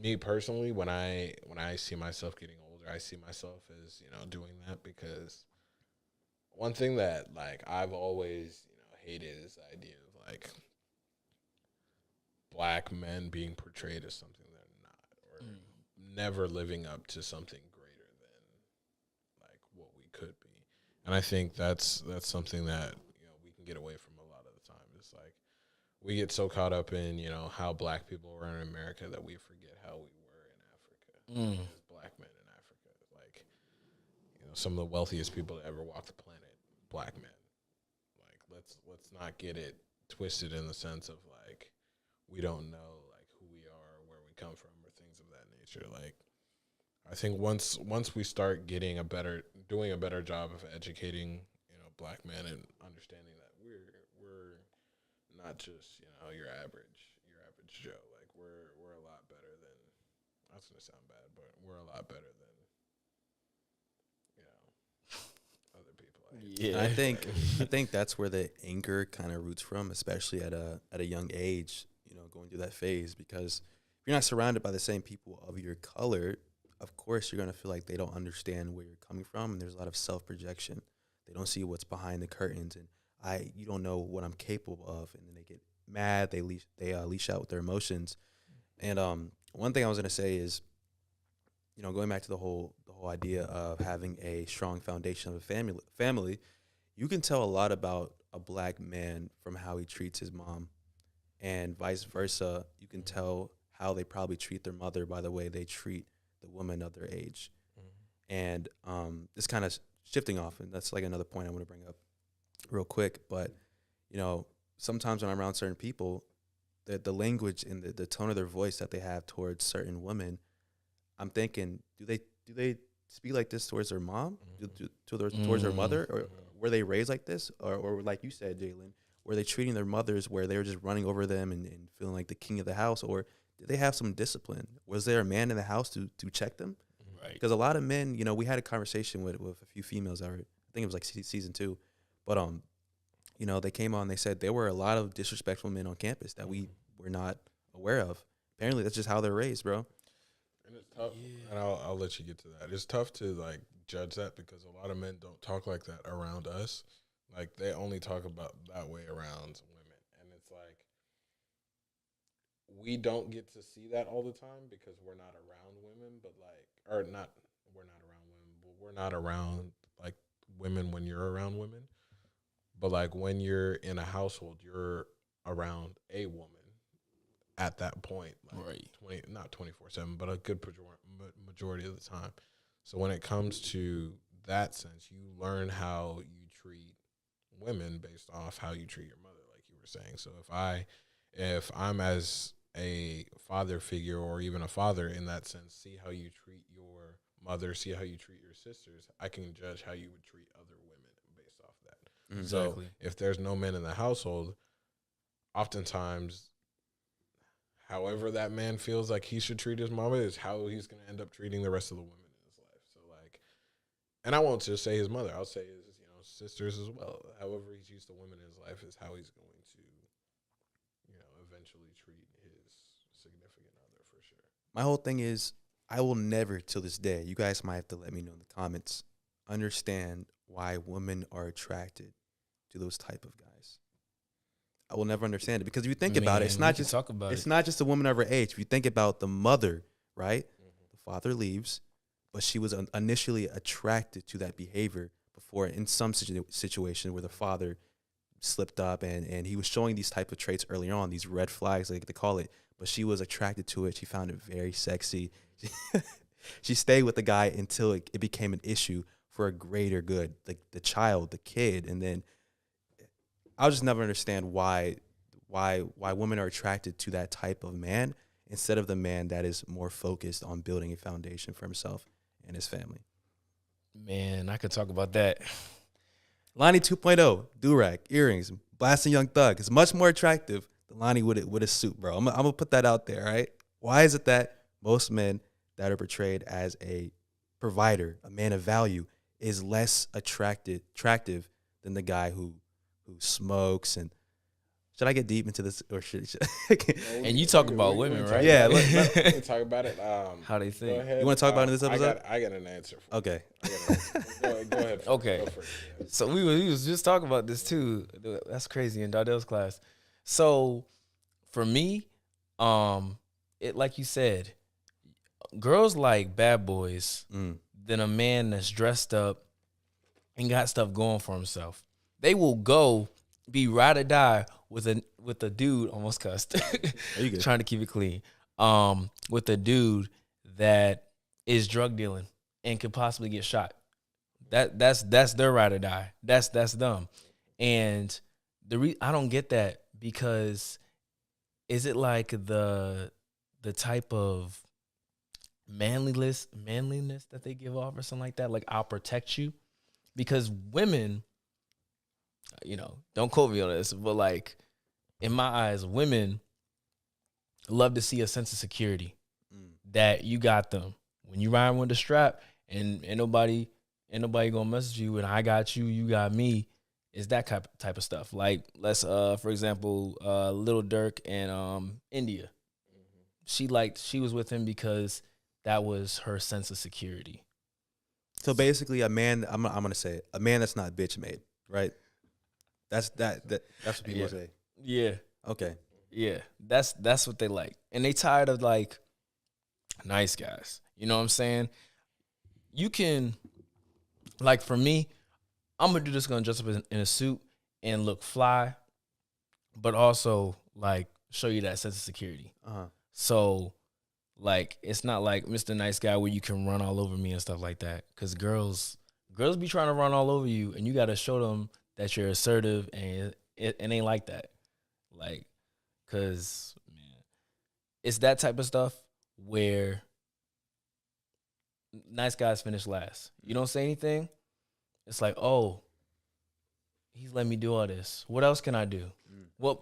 me personally, when I see myself getting older, I see myself as doing that, because one thing that like I've always hated is the idea of like black men being portrayed as something they're not, or never living up to something greater than like what we could be. And I think that's something that we can get away from a lot of the time. It's like we get so caught up in how black people were in America that we forget how we were in Africa as black men in Africa. Like some of the wealthiest people to ever walk the planet, black men. Like let's not get it twisted in the sense of like we don't know like who we are, where we come from, or things of that nature. Like I think once we start doing a better job of educating black men and understanding that we're not just your average Joe. Like we're a lot better than, that's gonna sound bad, but we're a lot better than other people. Yeah, I think that's where the anger kind of roots from, especially at a young age. Going through that phase, because if you're not surrounded by the same people of your color, of course you're gonna feel like they don't understand where you're coming from, and there's a lot of self-projection. They don't see what's behind the curtains, and you don't know what I'm capable of, and then they get mad. They leash out with their emotions. And one thing I was gonna say is, going back to the whole idea of having a strong foundation of a family, you can tell a lot about a black man from how he treats his mom, and vice versa. You can tell how they probably treat their mother by the way they treat the woman of their age. And this kind of shifting off, and that's like another point I want to bring up real quick. But sometimes when I'm around certain people, the language and the tone of their voice that they have towards certain women, I'm thinking, do they speak like this towards their mom, towards their mother, or were they raised like this, or like you said, Jalen, were they treating their mothers where they were just running over them and feeling like the king of the house, or did they have some discipline? Was there a man in the house to check them? Right. Because a lot of men, we had a conversation with a few females. I think it was like season 2, but they came on. They said there were a lot of disrespectful men on campus that we were not aware of. Apparently, that's just how they're raised, bro. And it's tough. Yeah. And I'll let you get to that. It's tough to like judge that because a lot of men don't talk like that around us. Like they only talk about that way around women, and it's like we don't get to see that all the time because we're not around women, but we're not around women, but we're not around like women when you're around women. But like when you're in a household, you're around a woman at that point, like right? Not 24/7, but a good majority of the time. So when it comes to that sense, you learn how you treat women based off how you treat your mother, like you were saying. So if I'm as a father figure or even a father in that sense, see how you treat your mother, see how you treat your sisters, I can judge how you would treat other women based off that. Exactly. So if there's no men in the household, oftentimes, however that man feels like he should treat his mama is how he's going to end up treating the rest of the women in his life. So like, and I won't just say his mother, I'll say his sisters as well. However he's used to women in his life is how he's going to, eventually treat his significant other for sure. My whole thing is I will never, till this day, you guys might have to let me know in the comments, understand why women are attracted to those type of guys. I will never understand it because if you think about it, it's not just a woman of her age. If you think about the mother, right? The father leaves, but she was initially attracted to that behavior before in some situation where the father slipped up and he was showing these type of traits early on, these red flags, like they call it, but she was attracted to it. She found it very sexy. She stayed with the guy until it became an issue for a greater good, like the child, the kid. And then I'll just never understand why women are attracted to that type of man instead of the man that is more focused on building a foundation for himself and his family. Man, I could talk about that. Lonnie 2.0, do-rag, earrings, blasting Young Thug is much more attractive than Lonnie with a suit, bro. I'm gonna put that out there, right? Why is it that most men that are portrayed as a provider, a man of value, is less attractive than the guy who smokes? And should I get deep into this, or should and you talk about women, right? Yeah, let me talk about it. How they think. You want to talk about it in this episode? I got an answer for you. Okay. Go ahead. Okay. Go for it, yeah. So we was just talking about this too. That's crazy in Dardel's class. So for me, it like you said, girls like bad boys than a man that's dressed up and got stuff going for himself. They will go be ride or die with a dude, almost cussed. You good? Trying to keep it clean. With a dude that is drug dealing and could possibly get shot. That's their ride or die. That's them. And I don't get that because is it like the type of manliness that they give off or something like that? Like, I'll protect you. Because women, don't quote me on this, but like in my eyes, women love to see a sense of security that you got them. When you ride with the strap and ain't nobody gonna message you and I got you, you got me, is that type of stuff. Like let's for example, Lil Durk and India. She was with him because that was her sense of security. So basically, a man, I'm gonna say it, a man that's not bitch made, right? That's what people say. Yeah. Okay. Yeah. That's what they like, and they tired of like nice guys. You know what I'm saying? You can, like for me, I'm just gonna dress up in a suit and look fly, but also like show you that sense of security. So, like, it's not like Mr. Nice Guy where you can run all over me and stuff like that. Because girls be trying to run all over you, and you got to show them that you're assertive, and it ain't like that. Like, because, man, it's that type of stuff where nice guys finish last. You don't say anything, it's like, oh, he's letting me do all this. What else can I do? What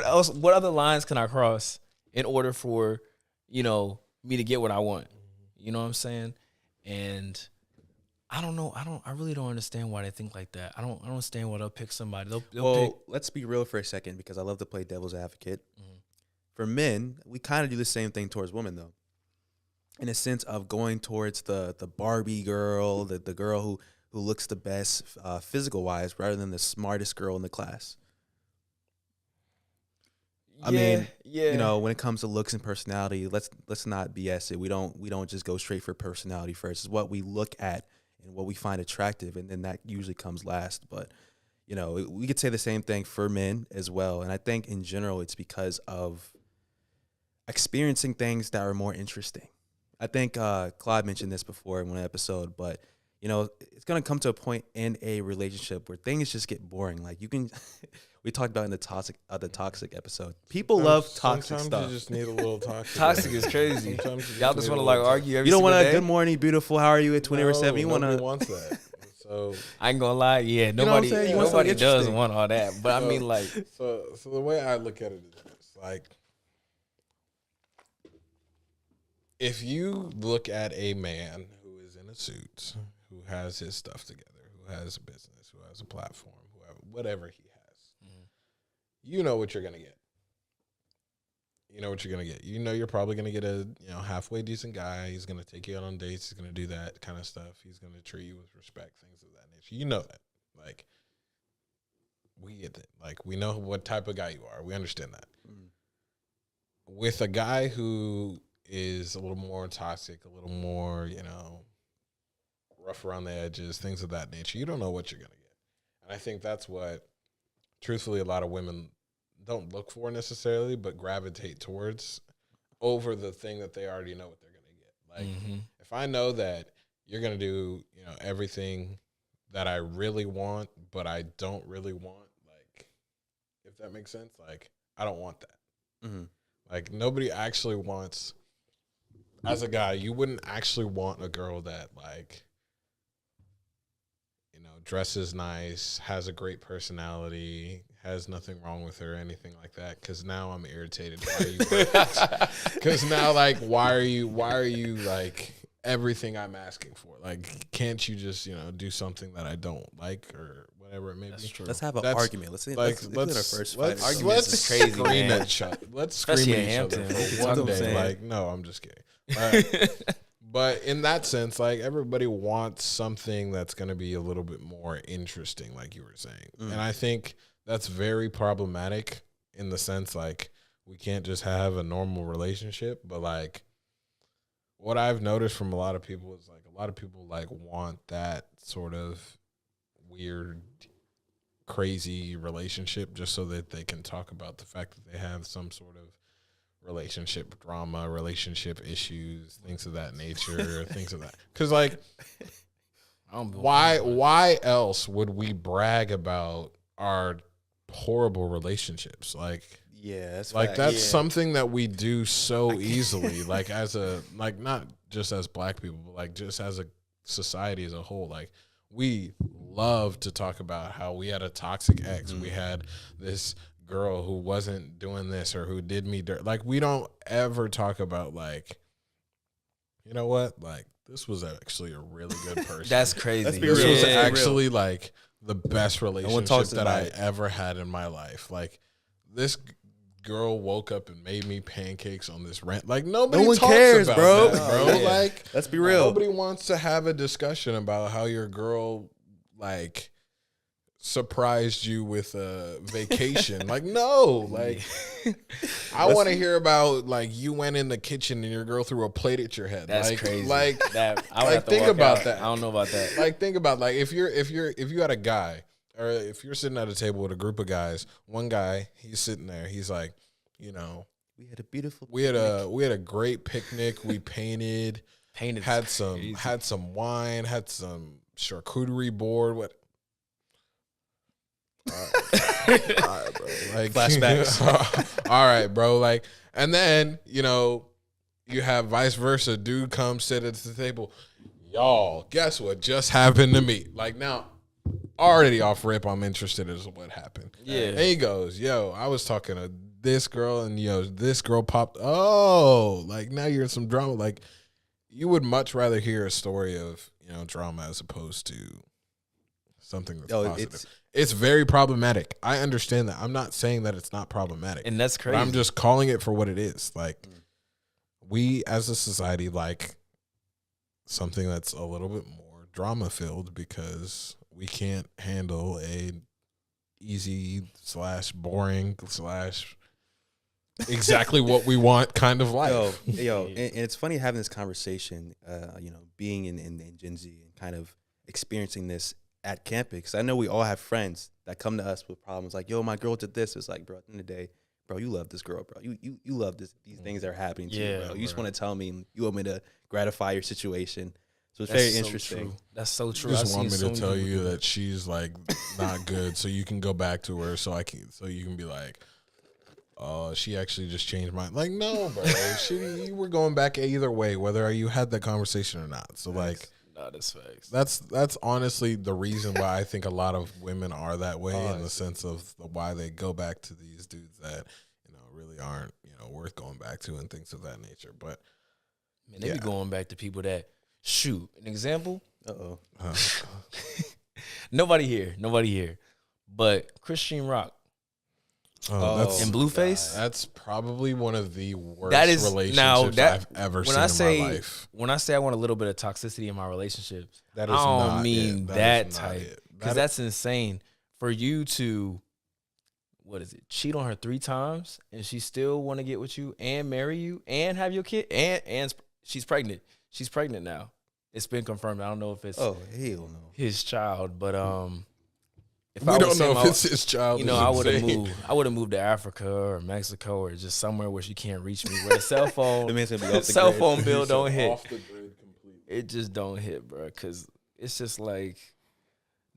else? What other lines can I cross in order for, you know, me to get what I want? You know what I'm saying? And I don't know. I really don't understand why they think like that. I don't understand why they'll pick somebody. They'll pick. Let's be real for a second, because I love to play devil's advocate. For men, we kind of do the same thing towards women, though, in a sense of going towards the Barbie girl, the girl who looks the best physical wise, rather than the smartest girl in the class. I mean, you know, when it comes to looks and personality, let's not BS it. We don't just go straight for personality first. It's what we look at and what we find attractive, and then that usually comes last. But, you know, we could say the same thing for men as well. And I think in general, it's because of experiencing things that are more interesting. I think Claude mentioned this before in one episode, but, you know, it's going to come to a point in a relationship where things just get boring. Like, you can... We talked about in the toxic episode. People love toxic sometimes stuff. You just need a little toxic. Toxic is crazy. Y'all just want to like argue every You don't single want day. a good morning, beautiful. How are you at 24/7? You want Nobody wants that. So I ain't gonna lie. Yeah, know what I'm nobody saying? You want something nobody does interesting. want all that. But I mean, like, so the way I look at it is this: like, if you look at a man who is in a suit, who has his stuff together, who has a business, who has a platform, whatever he has, you know what you're gonna get. You know what you're gonna get. You know you're probably gonna get a halfway decent guy. He's gonna take you out on dates. He's gonna do that kind of stuff. He's gonna treat you with respect, things of that nature. You know that. Like, we get that. Like, we know what type of guy you are. We understand that. With a guy who is a little more toxic, a little more, rough around the edges, things of that nature, you don't know what you're gonna get. And I think that's what, truthfully, a lot of women don't look for necessarily, but gravitate towards over the thing that they already know what they're going to get. Like, if I know that you're going to do, everything that I really want, but I don't really want, like, if that makes sense, like, I don't want that. Like, nobody actually wants, as a guy, you wouldn't actually want a girl that, like, dresses nice, has a great personality, has nothing wrong with her, anything like that. Because now I'm irritated. Because now, like, why are you like everything I'm asking for? Like, can't you just do something that I don't like or whatever it may be? Let's have an argument. Let's our first fight. Arguments is crazy, scream man. Let's Especially scream in at each other Hampton. for one day. Like, no, I'm just kidding. All right. But in that sense, like, everybody wants something that's going to be a little bit more interesting, like you were saying. And I think that's very problematic in the sense, like, we can't just have a normal relationship. But, like, what I've noticed from a lot of people is, like, a lot of people, like, want that sort of weird, crazy relationship just so that they can talk about the fact that they have some sort of relationship drama, relationship issues, things of that nature, things of that. Because, like, why else would we brag about our horrible relationships? Like, yeah, that's like fact. that's Yeah. something that we do so easily. Like, not just as black people, but like just as a society as a whole. Like, we love to talk about how we had a toxic ex. We had this girl who wasn't doing this or who did me dirt. Like, we don't ever talk about, like, you know what? Like, this was actually a really good person. That's crazy. Let's be This real. was Yeah, actually like the best relationship talks that about I it. ever had in my life. Like, this girl woke up and made me pancakes on this rant. Like, nobody No one talks cares, about bro. that, bro. Oh, yeah. Like, Let's be real. Nobody wants to have a discussion about how your girl, like, surprised you with a vacation. Like, no, like I want to hear about like you went in the kitchen and your girl threw a plate at your head. That's like, crazy. Like that I would like have to think walk about out. that. I don't know about that. Like think about like if you had a guy or if you're sitting at a table with a group of guys, one guy, he's sitting there, he's like, we had a beautiful picnic. We had a great picnic. We painted had some wine, had some charcuterie board. What? All right, bro. Like flashbacks. All right, bro. Like, and then you have vice versa. Dude comes sit at the table. Y'all, guess what just happened to me? Like now, already off rip, I'm interested in what happened. Yeah. And he goes, "Yo, I was talking to this girl, and this girl popped. Oh, like now you're in some drama. Like you would much rather hear a story of drama as opposed to something that's positive. It's very problematic. I understand that. I'm not saying that it's not problematic, And that's crazy. I'm just calling it for what it is. Like we as a society like something that's a little bit more drama filled because we can't handle a easy / boring / exactly what we want kind of life. Yo, and it's funny having this conversation, being in Gen Z and kind of experiencing this at campus. I know we all have friends that come to us with problems like, yo, my girl did this. It's like, bro, at the end of the day, bro, you love this girl, bro. You love these things that are happening to you, bro. You just want to tell me you want me to gratify your situation. So it's very interesting. True. That's so true. You just want me to tell you that she's like not good, so you can go back to her, so you can be like, oh, she actually just changed my like. No, bro, you were going back either way, whether you had that conversation or not. So like, that's facts. That's honestly the reason why I think a lot of women are that way in the sense of why they go back to these dudes that really aren't worth going back to and things of that nature. But man, they be going back to people that shoot. An example. Nobody here. But Christian Rock. That's in Blueface. That's probably one of the worst relationships I've ever seen in my life. When I say I want a little bit of toxicity in my relationship, I don't mean that type. Because that's insane. For you to, cheat on her 3 times and she still want to get with you and marry you and have your kid and she's pregnant. She's pregnant now. It's been confirmed. I don't know if it's his child, but if we don't know if it's his child, I would have moved. I would have moved to Africa or Mexico or just somewhere where she can't reach me. Where the cell phone, phone bill don't hit. Off the grid completely. It just don't hit, bro. Because it's just like,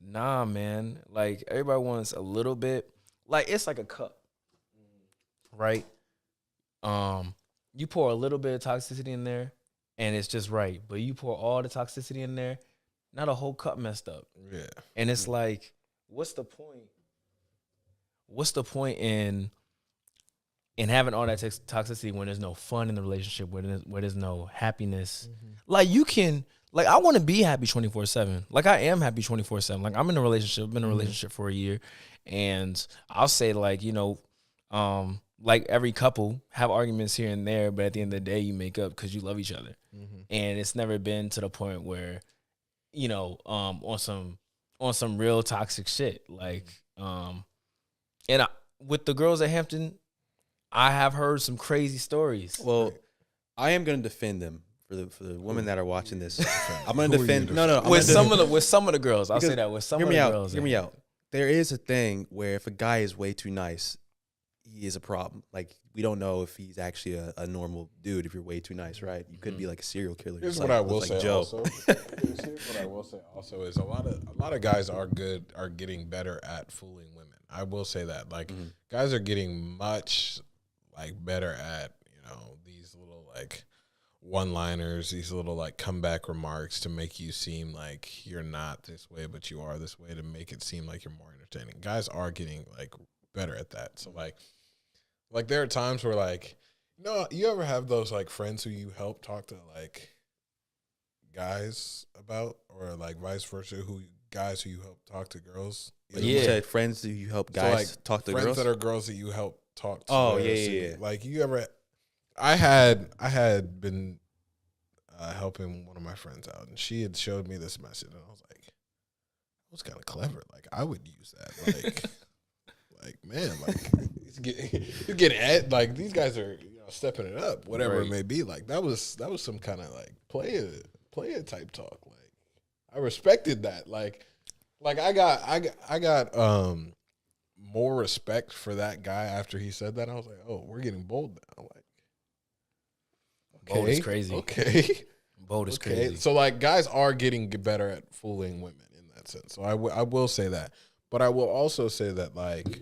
nah, man. Like everybody wants a little bit. Like it's like a cup, right? You pour a little bit of toxicity in there, and it's just right. But you pour all the toxicity in there, not a whole cup messed up. Yeah, and it's like. What's the point? What's the point in having all that toxicity when there's no fun in the relationship, where there's no happiness? Mm-hmm. Like you can, like I want to be happy 24/7. Like I am happy 24/7. Like I'm in a relationship. I've been in a relationship for a year, and I'll say like like every couple have arguments here and there, but at the end of the day, you make up because you love each other. Mm-hmm. And it's never been to the point where, on some real toxic shit. Like, with the girls at Hampton, I have heard some crazy stories. Well, I am going to defend them for the women that are watching this. I'm going to defend. No. With some of the girls, I'll say that with some of the girls. Hear me out. There is a thing where if a guy is way too nice, he is a problem. Like we don't know if he's actually a normal dude if you're way too nice, right? You could be like a serial killer. Here's what I will say also. Here's what I will say also is a lot of guys are getting better at fooling women. I will say that. Like guys are getting much better at, these little one-liners, these little comeback remarks to make you seem like you're not this way, but you are this way, to make it seem like you're more entertaining. Guys are getting better at that. So there are times where you ever have those friends who you help talk to guys about, or vice versa, guys who you help talk to girls? You said friends who you help guys talk to friends girls? that are girls that you help talk to. Oh, yeah. You ever? I had been helping one of my friends out, and she had showed me this message, and I was like, was kind of clever. Like I would use that. Like man, like he's getting at like these guys are stepping it up, whatever it may be. Like that was some kind of like play it type talk. Like I respected that. Like I got more respect for that guy after he said that. I was like, oh, we're getting bold now. Like, okay, Bold is crazy. Okay, bold is crazy. So like, guys are getting better at fooling women in that sense. So I will say that, but I will also say that like,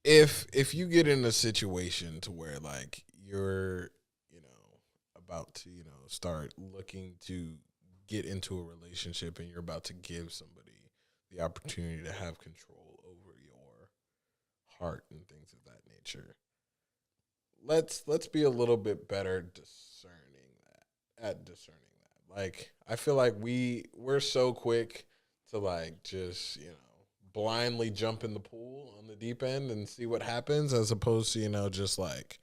if you get in a situation to where like you're about to start looking to get into a relationship and you're about to give somebody the opportunity to have control over your heart and things of that nature. Let's be a little bit better discerning that. Like I feel like we're so quick to like just, blindly jump in the pool on the deep end and see what happens as opposed to, just like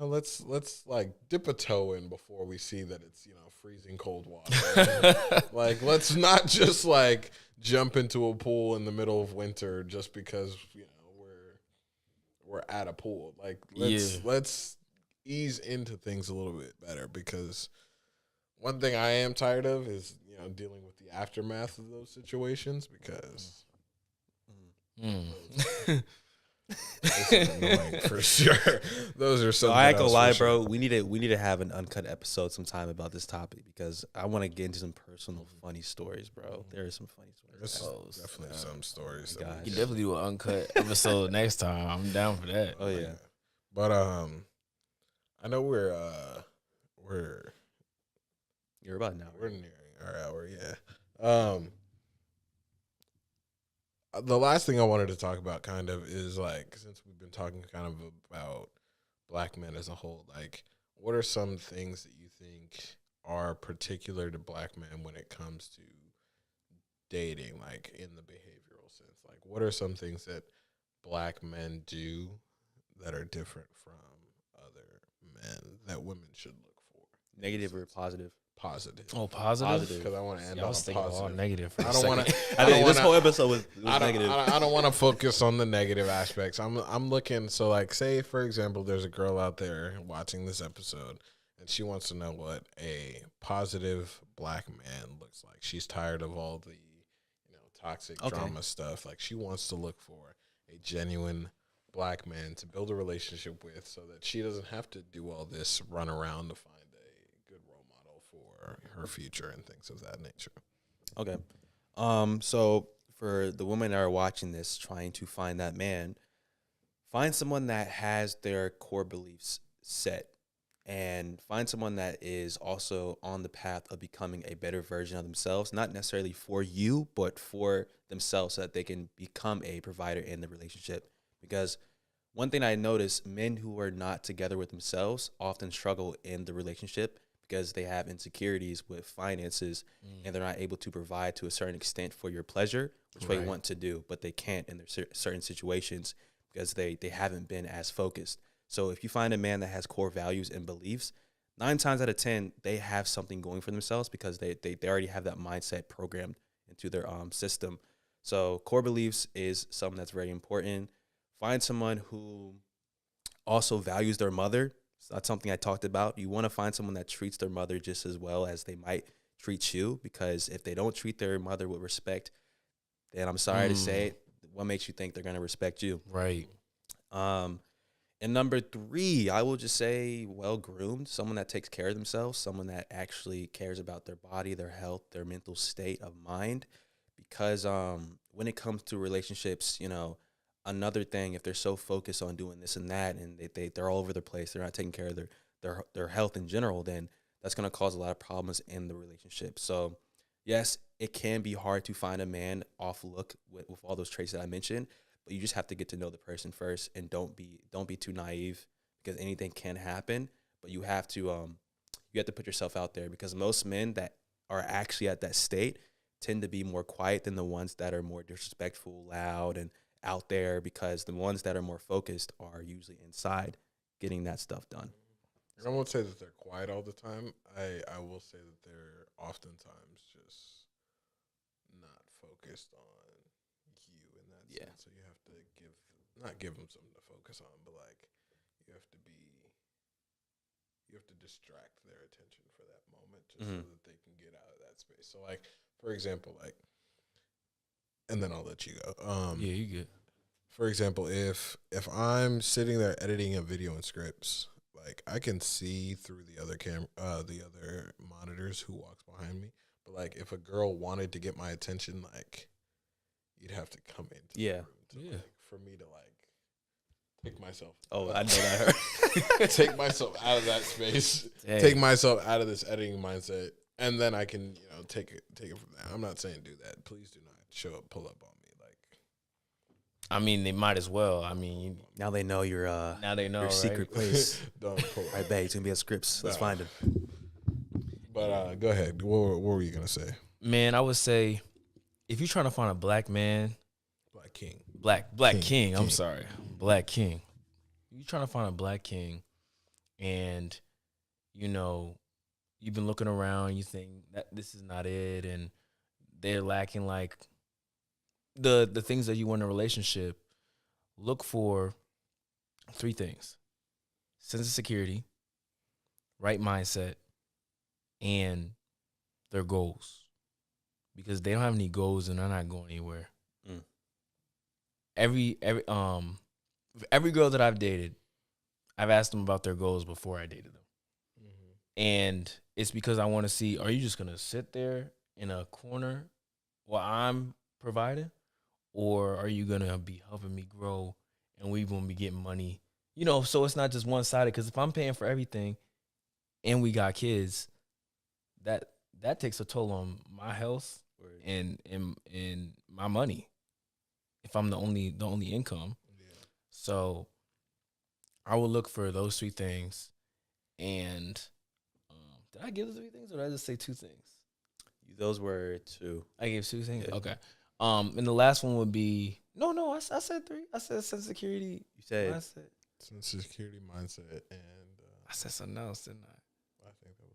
let's like dip a toe in before we see that it's freezing cold water. Like let's not just like jump into a pool in the middle of winter just because we're at a pool. Like let's ease into things a little bit better, because one thing I am tired of is dealing with the aftermath of those situations, because this is annoying for sure. Those are some. I ain't gonna lie, bro. We need to have an uncut episode sometime about this topic, because I want to get into some personal funny stories, bro. There are some funny stories. There's definitely some stories. You definitely do an uncut episode next time. I'm down for that. Oh yeah, but I know we're you're about now. We're nearing our hour. Yeah. The last thing I wanted to talk about kind of is like, since we've been talking kind of about black men as a whole, like what are some things that you think are particular to black men when it comes to dating, like in the behavioral sense? Like what are some things that black men do that are different from other men that women should look for? Negative or positive? Positive. Oh, positive? Because I want to end I on was a thinking positive. all negative for I a don't want second. to. I think this whole episode was negative. I don't want to focus on the negative aspects. I'm looking. So like, say for example, there's a girl out there watching this episode, and she wants to know what a positive black man looks like. She's tired of all the toxic drama stuff. Like she wants to look for a genuine black man to build a relationship with, so that she doesn't have to do all this run around to find a good role model for her future and things of that nature. Okay. So for the women that are watching this, trying to find that man, find someone that has their core beliefs set, and find someone that is also on the path of becoming a better version of themselves, not necessarily for you, but for themselves, so that they can become a provider in the relationship. Because one thing I notice, men who are not together with themselves often struggle in the relationship, because they have insecurities with finances and they're not able to provide to a certain extent for your pleasure, which they want to do, but they can't in their certain situations because they haven't been as focused. So if you find a man that has core values and beliefs, 9 times out of 10, they have something going for themselves, because they already have that mindset programmed into their system. So core beliefs is something that's very important. Find someone who also values their mother. That's something I talked about. You want to find someone that treats their mother just as well as they might treat you, because if they don't treat their mother with respect, then I'm sorry to say it, what makes you think they're going to respect you? Right. And number 3, I will just say well-groomed, someone that takes care of themselves, someone that actually cares about their body, their health, their mental state of mind. Because when it comes to relationships, another thing, if they're so focused on doing this and that, and they're all over the place, they're not taking care of their health in general, then that's going to cause a lot of problems in the relationship. So yes, it can be hard to find a man off look with all those traits that I mentioned, but you just have to get to know the person first, and don't be too naive, because anything can happen. But you have to put yourself out there, because most men that are actually at that state tend to be more quiet than the ones that are more disrespectful, loud, and out there, because the ones that are more focused are usually inside getting that stuff done. I won't say that they're quiet all the time. I will say that they're oftentimes just not focused on you in that sense. So you have to not give them something to focus on, but like you have to distract their attention for that moment just so that they can get out of that space. So like, for example, like, and then I'll let you go. Yeah, you good. For example, if I'm sitting there editing a video in scripts, like I can see through the other the other monitors who walks behind me. But like, if a girl wanted to get my attention, like you'd have to come into the room to, like, for me to like take myself. Oh, I know that hurt. Take myself out of that space. Dang. Take myself out of this editing mindset, and then I can take it from there. I'm not saying do that. Please do not pull up on me. Like, I mean, they might as well. I mean, now they know your your secret place. Don't pull up. Right back. It's gonna be at Scripts. Let's find it. But go ahead. What were you gonna say? Man, I would say if you're trying to find a black man, black king. I'm sorry, black king. You're trying to find a black king, and you've been looking around. You think that this is not it, and they're lacking like the things that you want in a relationship. Look for 3 things: sense of security, right mindset, and their goals. Because they don't have any goals and they're not going anywhere. Every girl that I've dated, I've asked them about their goals before I dated them. And it's because I want to see, are you just going to sit there in a corner while I'm providing? Or are you going to be helping me grow and we going to be getting money? So it's not just one-sided. Because if I'm paying for everything and we got kids, that takes a toll on my health and my money. If I'm the only income. Yeah. So I will look for those 3 things. And did I give the 3 things or did I just say 2 things? Those were 2. I gave 2 things? Yeah. Okay. And the last one would be no, I said 3. I said sense of security. You said sense of security, mindset, and I said something else, didn't I? I think that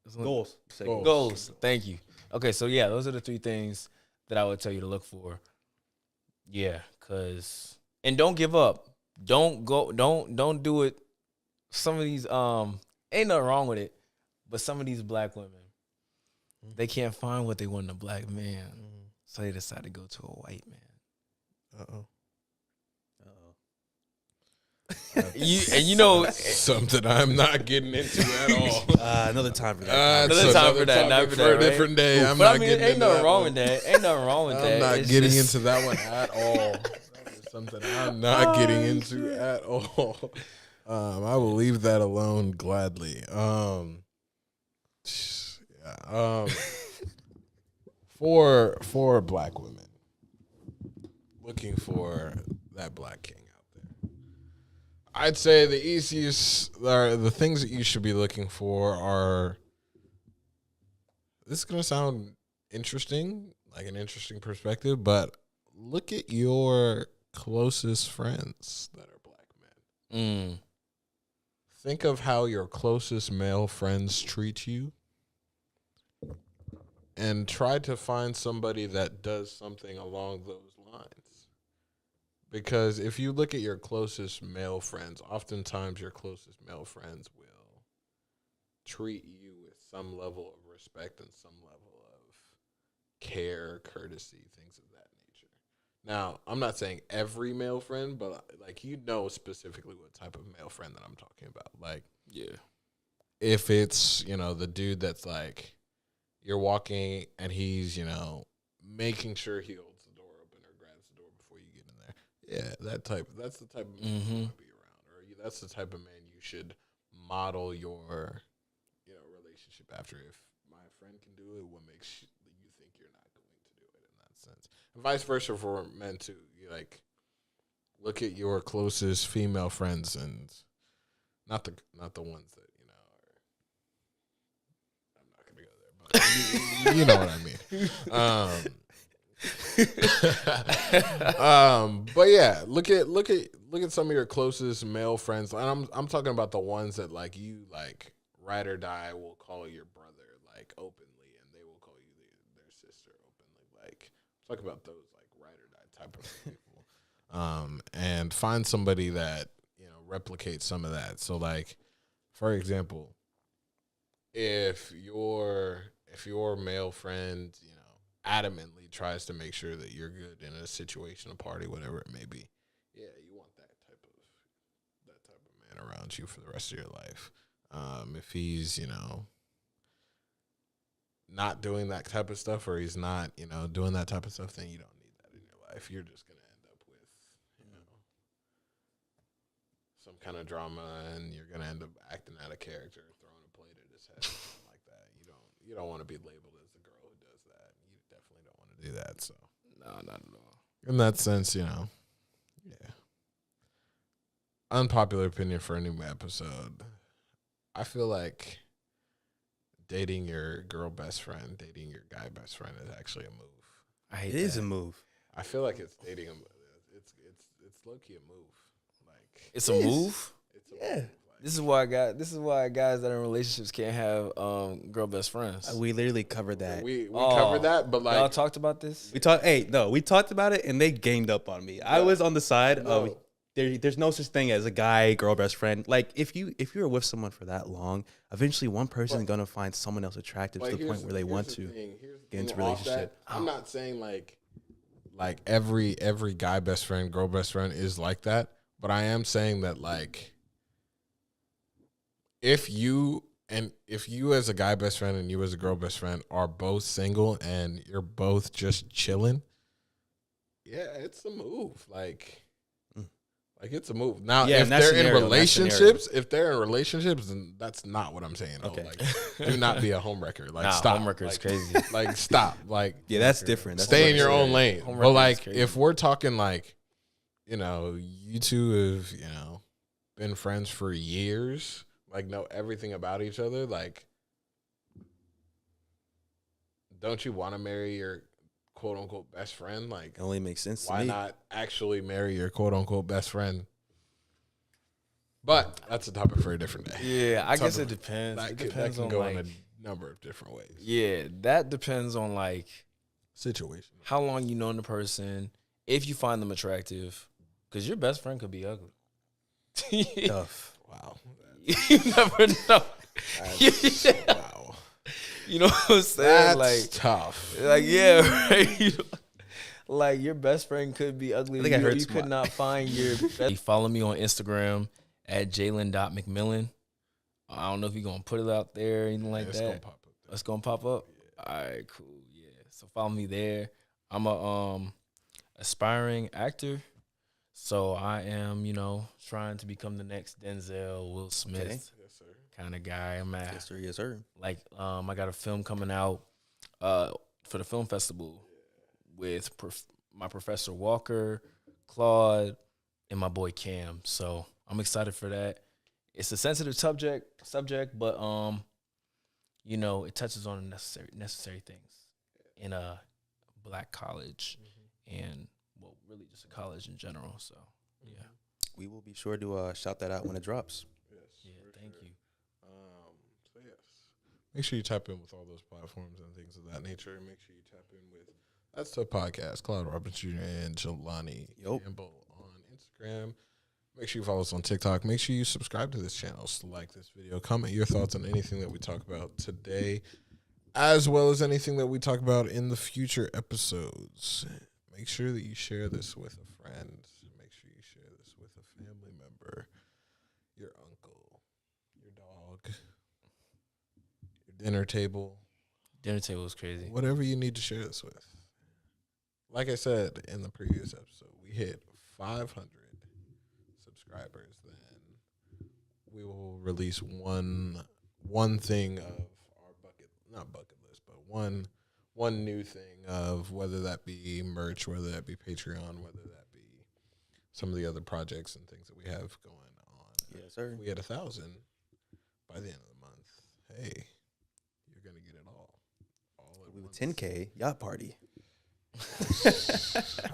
was only it. Goals. Thank you. Okay, so yeah, those are the 3 things that I would tell you to look for. Yeah, and don't give up. Don't do it. Some of these ain't nothing wrong with it, but some of these black women, they can't find what they want in a black man, so they decide to go to a white man. Something I'm not getting into at all. Another time for that. Another time for that. For a different day. I'm not getting into that. Ain't nothing wrong with that. Ain't nothing wrong with that. I'm not getting into that one at all. Something I'm not getting into at all. I will leave that alone gladly. For black women looking for that black king out there, I'd say the easiest or the things that you should be looking for are. This is gonna sound interesting, like an interesting perspective, but look at your closest friends that are black men. Think of how your closest male friends treat you and try to find somebody that does something along those lines. Because if you look at your closest male friends, oftentimes your closest male friends will treat you with some level of respect and some level of care, courtesy, things of that nature. Now, I'm not saying every male friend, but like specifically what type of male friend that I'm talking about. Like, yeah, if it's the dude that's like you're walking and he's making sure he holds the door open or grabs the door before you get in there. Yeah, that's the type of man you want to be around, or that's the type of man you should model your relationship after. If my friend can do it, what makes you think you're not going to do it in that sense? And vice versa for men too. You look at your closest female friends and not the ones that are. I'm not gonna go there, but you know what I mean. But yeah, look look at some of your closest male friends. And I'm talking about the ones that like you like ride or die will call your brother like openly, and they will call you their sister openly. Like talk about those like ride or die type of people. And find somebody that replicates some of that. So like, for example, if your male friend adamantly tries to make sure that you're good in a situation, a party, whatever it may be, yeah, you want that type of man around you for the rest of your life. If he's not doing that type of stuff, or he's not doing that type of stuff, then you don't need that in your life. You're just gonna end up with some kind of drama, and you're gonna end up acting out of character, throwing a plate at his head, something like that. You don't want to be labeled as the girl who does that. You definitely don't want to do that. So No, not at all. in that sense, yeah. Unpopular opinion for a new episode. I feel like dating your girl best friend, dating your guy best friend is actually a move. I hate It that. is a move. I feel like it's dating him. It's low key a move. Like It's a move. it's a Yeah. move. Like, This is why guys that are in relationships can't have girl best friends. We literally covered that. we covered that, but Y'all like talked about this. We talked about it, and they ganged up on me. I was on the side of there's no such thing as a guy girl best friend. Like if you're with someone for that long, eventually one person is gonna find someone else attractive to the point where they want to get into a relationship. I'm not saying like every guy best friend, girl best friend is like that, but I am saying that like if you as a guy best friend and you as a girl best friend are both single and you're both just chilling, yeah, it's a move. Like it's a move. Now, Yeah, if they're in relationships, then that's not what I'm saying. Okay. Oh, like, do not be a homewrecker. Like, Nah, stop. homewrecker is Like, crazy. Like, stop. Like, Yeah, that's different. That's stay in your different. own lane. Homewrecker But is like, crazy. if we're talking like, you two have been friends for years, like know everything about each other, like, don't you want to marry your quote unquote best friend? Like, It only makes sense to why me. not actually marry your quote unquote best friend? But that's a topic for a different day. Yeah, I guess Topic- it depends. That It can depends on go like, in a number of different ways. yeah, that depends on like Situation. how long you known the person, if you find them attractive, because your best friend could be ugly. Tough. Wow. You never know. Wow. You know what I'm saying? That's Like, tough. yeah, right. Like your best friend could be ugly. I think I heard you could some- not find your best. Follow me on Instagram at Jalen.McMillan. I don't know if you're gonna put it out there or anything like It's that. gonna pop up there. It's gonna pop up. All right, cool. Yeah. So follow me there. I'm a aspiring actor. So I am, trying to become the next Denzel, Will Smith Okay. Yes, sir. kind of guy. I'm at Yes, sir. Yes, sir. like I got a film coming out for the film festival with my Professor Walker, Claude, and my boy Cam. So I'm excited for that. It's a sensitive subject, but it touches on necessary things in a black college and really just a college in general. So yeah. We will be sure to shout that out when it drops. Yes. Yeah, for thank sure. you. So yes, make sure you tap in with all those platforms and things of that nature. Make sure you tap in with That's the Podcast, Cloud Robbins Jr. and Jelani Yup. Campbell on Instagram. Make sure you follow us on TikTok. Make sure you subscribe to this channel, like this video, comment your thoughts on anything that we talk about today, as well as anything that we talk about in the future episodes. Make sure that you share this with a friend. Make sure you share this with a family member, your uncle, your dog, your dinner table, Dinner table was crazy. whatever you need to share this with. Like I said in the previous episode, we hit 500 subscribers. Then we will release one thing of our not bucket list, but one new thing of whether that be merch, whether that be Patreon, whether that be some of the other projects and things that we have going on. Yes, sir. If we hit 1,000 by the end of the month, hey, you're gonna get it all at We once. with 10K yacht party.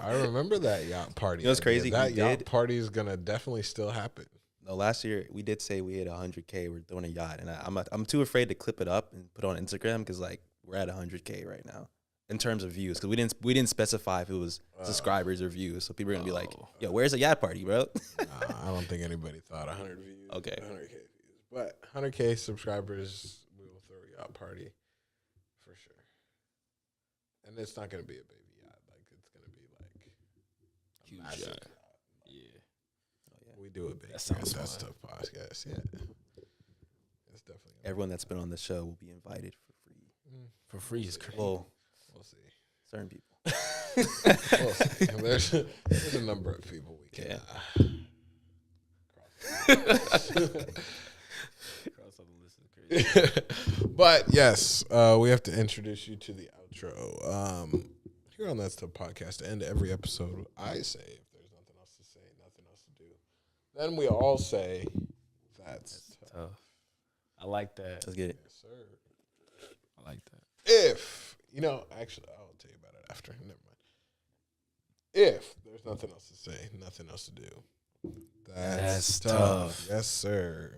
I remember that yacht party. You know what's crazy? That We yacht did. party is gonna definitely still happen. No, last year we did say we hit 100K. We're doing a yacht, and I'm too afraid to clip it up and put it on Instagram because like we're at 100K right now in terms of views because we didn't specify if it was subscribers or views. So people are gonna be like, "Yo, where's the yacht party, bro?" I don't think anybody thought 100 views. Okay. 100K views, but 100K subscribers, we will throw a yacht party for sure. And it's not gonna be a baby yacht. Like it's gonna be like a Huge massive yacht. yacht. Yeah. We do a big That sounds That's fun. Tough podcast. Yeah, it's definitely Everyone that's been on the show will be invited for free. For free is crazy. Well, we'll see. certain people. We'll see. There's a number of people we can. Cross on the list is crazy. But yes, we have to introduce you to the outro. Here on That's Tough podcast, to end every episode, I say if there's nothing else to say, nothing else to do. Then we all say that's tough. Tough. I like that. Let's get it. Yes, sir. I like that. If actually, I'll tell you about it after. Never mind. If there's nothing else to say, nothing else to do, that's That's tough. tough. Yes, sir.